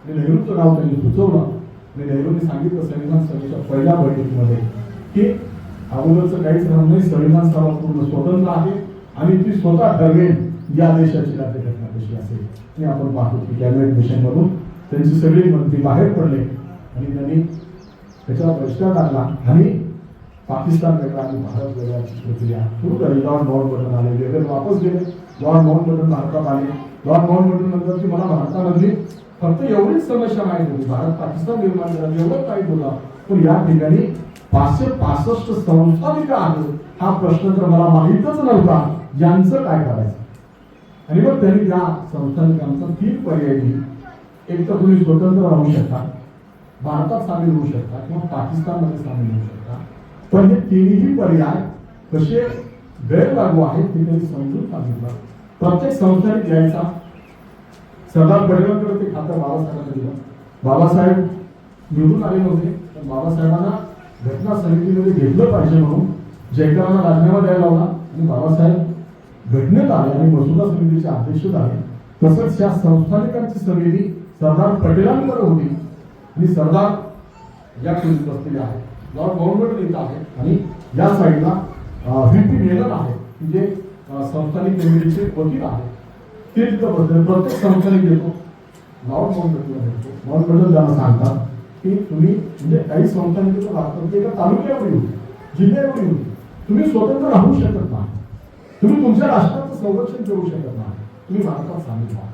नेहरूचं नाव त्यांनी सुचवलं आणि नेहरूंनी सांगितलं संविधान सभेच्या पहिल्या बैठकीमध्ये की अगोदरचं काहीच राहणार नाही. संविधान सभा पूर्ण स्वतंत्र आहे आणि ती स्वतः ठरवेल या देशाची राज्यघटना कशी असेल. आणि आपण पाहतो की कॅबिनेट मिशन मधून त्यांची सगळी मंत्री बाहेर पडले आणि त्यांनी त्याच्यावर बहिष्कार टाकला आणि पाकिस्तान वेगळा आणि भारत वेगळ्याची प्रक्रिया सुरू झाली. लॉर्ड माउंटबॅटन आले, वेगळे वापस गेले. लॉर्ड माउंटबॅटन भारतात आले. लॉर्ड माउंटबॅटन म्हणतात की मला भारतामधली फक्त एवढीच समस्या माहित होती, भारत पाकिस्तान निर्माण झाला एवढंच माहित होता, पण या ठिकाणी 565 संस्थानिक आहेत हा प्रश्न तर मला माहितच नव्हता, यांचं काय करायचं. आणि मग त्यांनी त्या संस्थानिकांचा 3 पर्याय दिले. एक तर तुम्ही स्वतंत्र राहू शकता, भारतात सामील होऊ शकता किंवा पाकिस्तानमध्ये सामील होऊ शकता, पण हे तिन्ही पर्याय कसे गैरलागू आहेत ते त्यांनी समजून सांगितलं. प्रत्येक संस्थानिक यायचा, सरदार पटेलांकडे ते खातं बाबासाहेबांना दिलं. बाबासाहेब निवडून आले नव्हते, पण बाबासाहेबांना घटना समितीमध्ये घेतलं पाहिजे म्हणून जयकरांना राजीनामा द्यायला लावला आणि बाबासाहेब घटनेत आले आणि मसुदा समितीचे अध्यक्ष झाले. तसंच या संस्थानिकांची समिती सरदार पटेलांकडे होती आणि सरदार या खोलीत बसलेले आहेत, लॉर्ड माउंटबॅटन इथं आहेत आणि या साईडला व्हीपी मेनन आहे जे संस्थानिक कमिटीचे वकील आहेत, ते तिथं बसले. प्रत्येक संस्थानिक येतो, लॉर्ड माउंटबॅटनला भेटतो. माउंटबॅटन त्यांना सांगतात की तुम्ही म्हणजे काही संस्थानिक भारतात एका तालुक्यावर येऊ, जिल्ह्यावर येऊ, तुम्ही स्वतंत्र राहू शकत नाही, तुम्ही तुमच्या राष्ट्राचं संरक्षण करू शकत नाही, तुम्ही भारतात सामील व्हा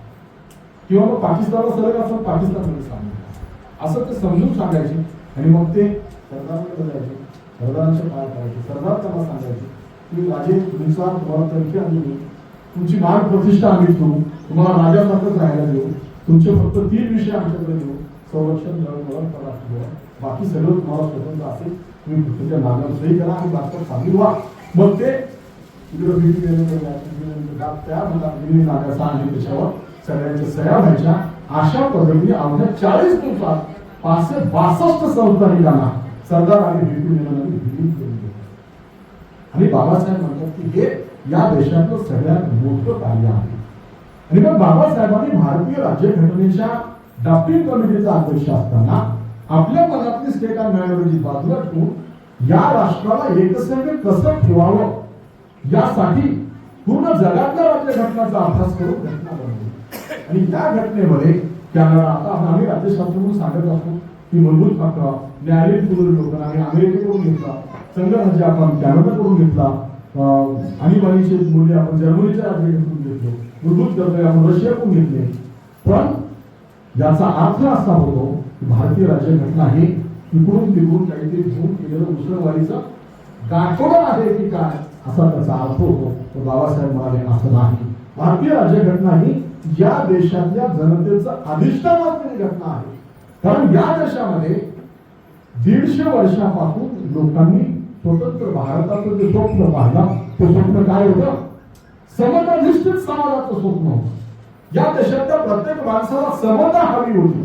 किंवा मग पाकिस्तानला सरळ असं पाकिस्तानमध्ये सामील व्हा, असं ते समजून सांगायचे. आणि मग ते सरदारांकडे जायचे, सरदारांच्या पाया पडायचे. सरदार त्यांना सांगायचे की राजे तुमचा तुम्हाला तर्फे आम्ही देऊ, तुमची मान प्रतिष्ठा आम्ही ठेवू, तुम्हाला राजासारखंच राहायला देऊ, तुमचे फक्त 3 विषय आमच्याकडे देऊ, संरक्षण, दळणवळण, परराष्ट्र, बाकी सगळं तुम्हाला स्वतंत्र असेल, तुम्ही तुमच्या नावावर सही करा आणि भारतात सामील व्हा. मग ते तिकडे भीती तयार होतात आणि त्याच्यावर सगळ्यांच्या सह्या व्हायच्या. अशा पद्धतीने अवघ्या 40 दिवसात 562 संस्थानिकांना सरदार आणि भीती केली. आणि बाबासाहेब म्हणतात की हे या देशातलं सगळ्यात मोठं कार्य आहे. आणि मग बाबासाहेबांनी भारतीय राज्यघटनेच्या ड्राफ्टिंग कमिटीचा अध्यक्ष असताना आपल्या मनातली स्टेट अँड मायनॉरिटी बाजूला ठेवून या राष्ट्राला एकसंघ कसं ठेवावं यासाठी पूर्ण जगातल्या राज्यघटनाचा अभ्यास करून घटना बनवली. आणि या घटनेमध्ये कॅनडा, आता आम्ही राज्यशास्त्र म्हणून सांगत असतो की मूलभूत हक्क न्यायालयीन पुनर्विलोकन आणि अमेरिकेकडून घेतला, संघराज्य आपण कॅनडाकडून घेतला, आणीबाणीचे मूल्य आपण जर्मनीच्या राज्यघटनेतून घेतलो, मूलभूत कर्तव्य आपण रशियाकडून घेतले. पण याचा अर्थ असा होतो की भारतीय राज्यघटना ही इकडून तिकडून काहीतरी घेऊन केलेलं मुसलमानीचं गाठोडं आहे की काय असा त्याचा अर्थ होतो. तर बाबासाहेब म्हणाले असं नाही, भारतीय राज्यघटना ही या देशातल्या जनतेचं अधिष्ठान असलेली घटना आहे. कारण या देशामध्ये 150 वर्षापासून लोकांनी स्वतंत्र भारताचं जे स्वप्न पाहिलं ते स्वप्न काय होतं? समताधिष्ठित समाजाचं स्वप्न होतं. या देशातल्या प्रत्येक माणसाला समता हवी होती.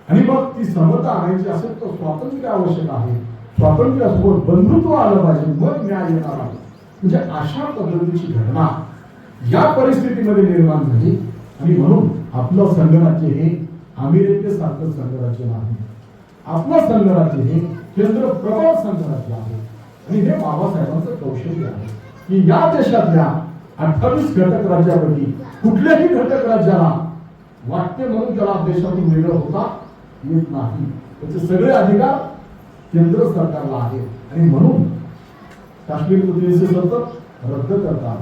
आणि मग ती समता आणायची असेल तर स्वातंत्र्य आवश्यक आहे, स्वातंत्र्यासोबत बंधुत्व आलं पाहिजे, मग न्याय येणार आहे. म्हणजे अशा पद्धतीची घटना या परिस्थितीमध्ये निर्माण झाली. आणि म्हणून आपलं संघराज्य हे अमेरिकेसारखं संघराज्य नाही, आपलं संघराज्य हे केंद्र प्रबळ संघराज्य आहे. आणि हे बाबासाहेबांचं कौशल्य आहे की या देशातल्या 28 घटक राज्यापैकी कुठल्याही घटक राज्याला वाटते म्हणून त्याला देशातून वेगळं होता येत नाही. त्याचे सगळे अधिकार केंद्र सरकारला आहेत. आणि म्हणून काश्मीर 370 रद्द करतात,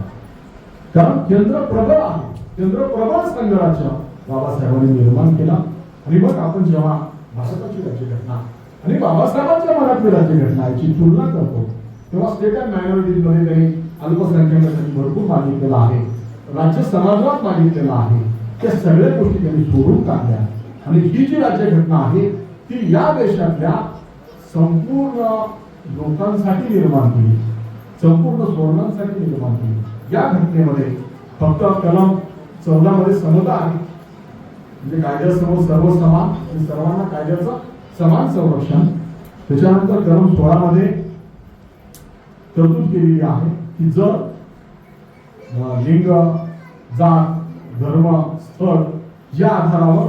कारण केंद्र प्रबळ आहे. केंद्र प्रबळ संघराज्य बाबासाहेबांनी निर्माण केला. आणि मग आपण जेव्हा भारताची राज्यघटना आणि बाबासाहेबांच्या मनातली राज्यघटना याची तुलना करतो तेव्हा स्टेट अँड मायनॉरिटीज मध्ये त्यांनी अल्पसंख्याकांसाठी भरपूर मागितलेला आहे, राज्य समाजात मागितलेला आहे. त्या सगळ्या गोष्टी त्यांनी सोडून टाकल्या. आणि ही जी राज्यघटना आहे ती या देशातल्या संपूर्ण लोकांसाठी निर्माण केली, संपूर्ण सोडणांसाठी निर्माण केली. या घटनेमध्ये फक्त कलम 14 मध्ये समता आहे, म्हणजे कायद्यासमोर सर्व समान आणि सर्वांना कायद्याचं समान संरक्षण. त्याच्यानंतर कलम 16 मध्ये तरतूद केलेली आहे की जर लिंग, जात, धर्म, स्थळ या आधारावर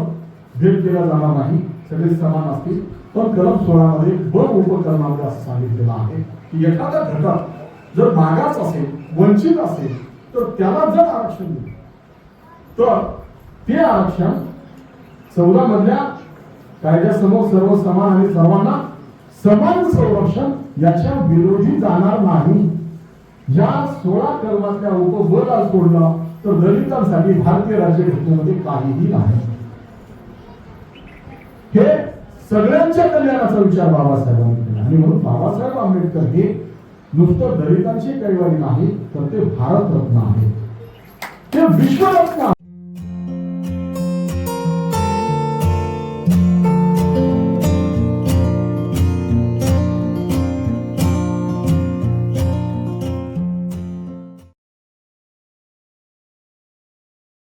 भेद केला जाणार नाही, सगळे समान असतील. पण कलम 16 मध्ये ब उपकलमामध्ये असं सांगितलेलं आहे की एखादा घटक जर मागास असेल, वंचित असेल तर त्याला जर आरक्षण दिलं तर ते आरक्षण 14 मधल्या कायद्यासमोर सर्व समान आणि सर्वांना समान संरक्षण याच्या विरोधी जाणार नाही. या 16 कलमातल्या उपबला सोडलं तर दलितांसाठी भारतीय राज्यघटनेमध्ये काहीही नाही. हे सगळ्यांच्या कल्याणाचा विचार बाबासाहेबांनी केला आणि म्हणून बाबासाहेब आंबेडकर हे नुसतं दलितांचे कैवारी नाही तर ते भारतरत्न आहे, ते विश्वरत्न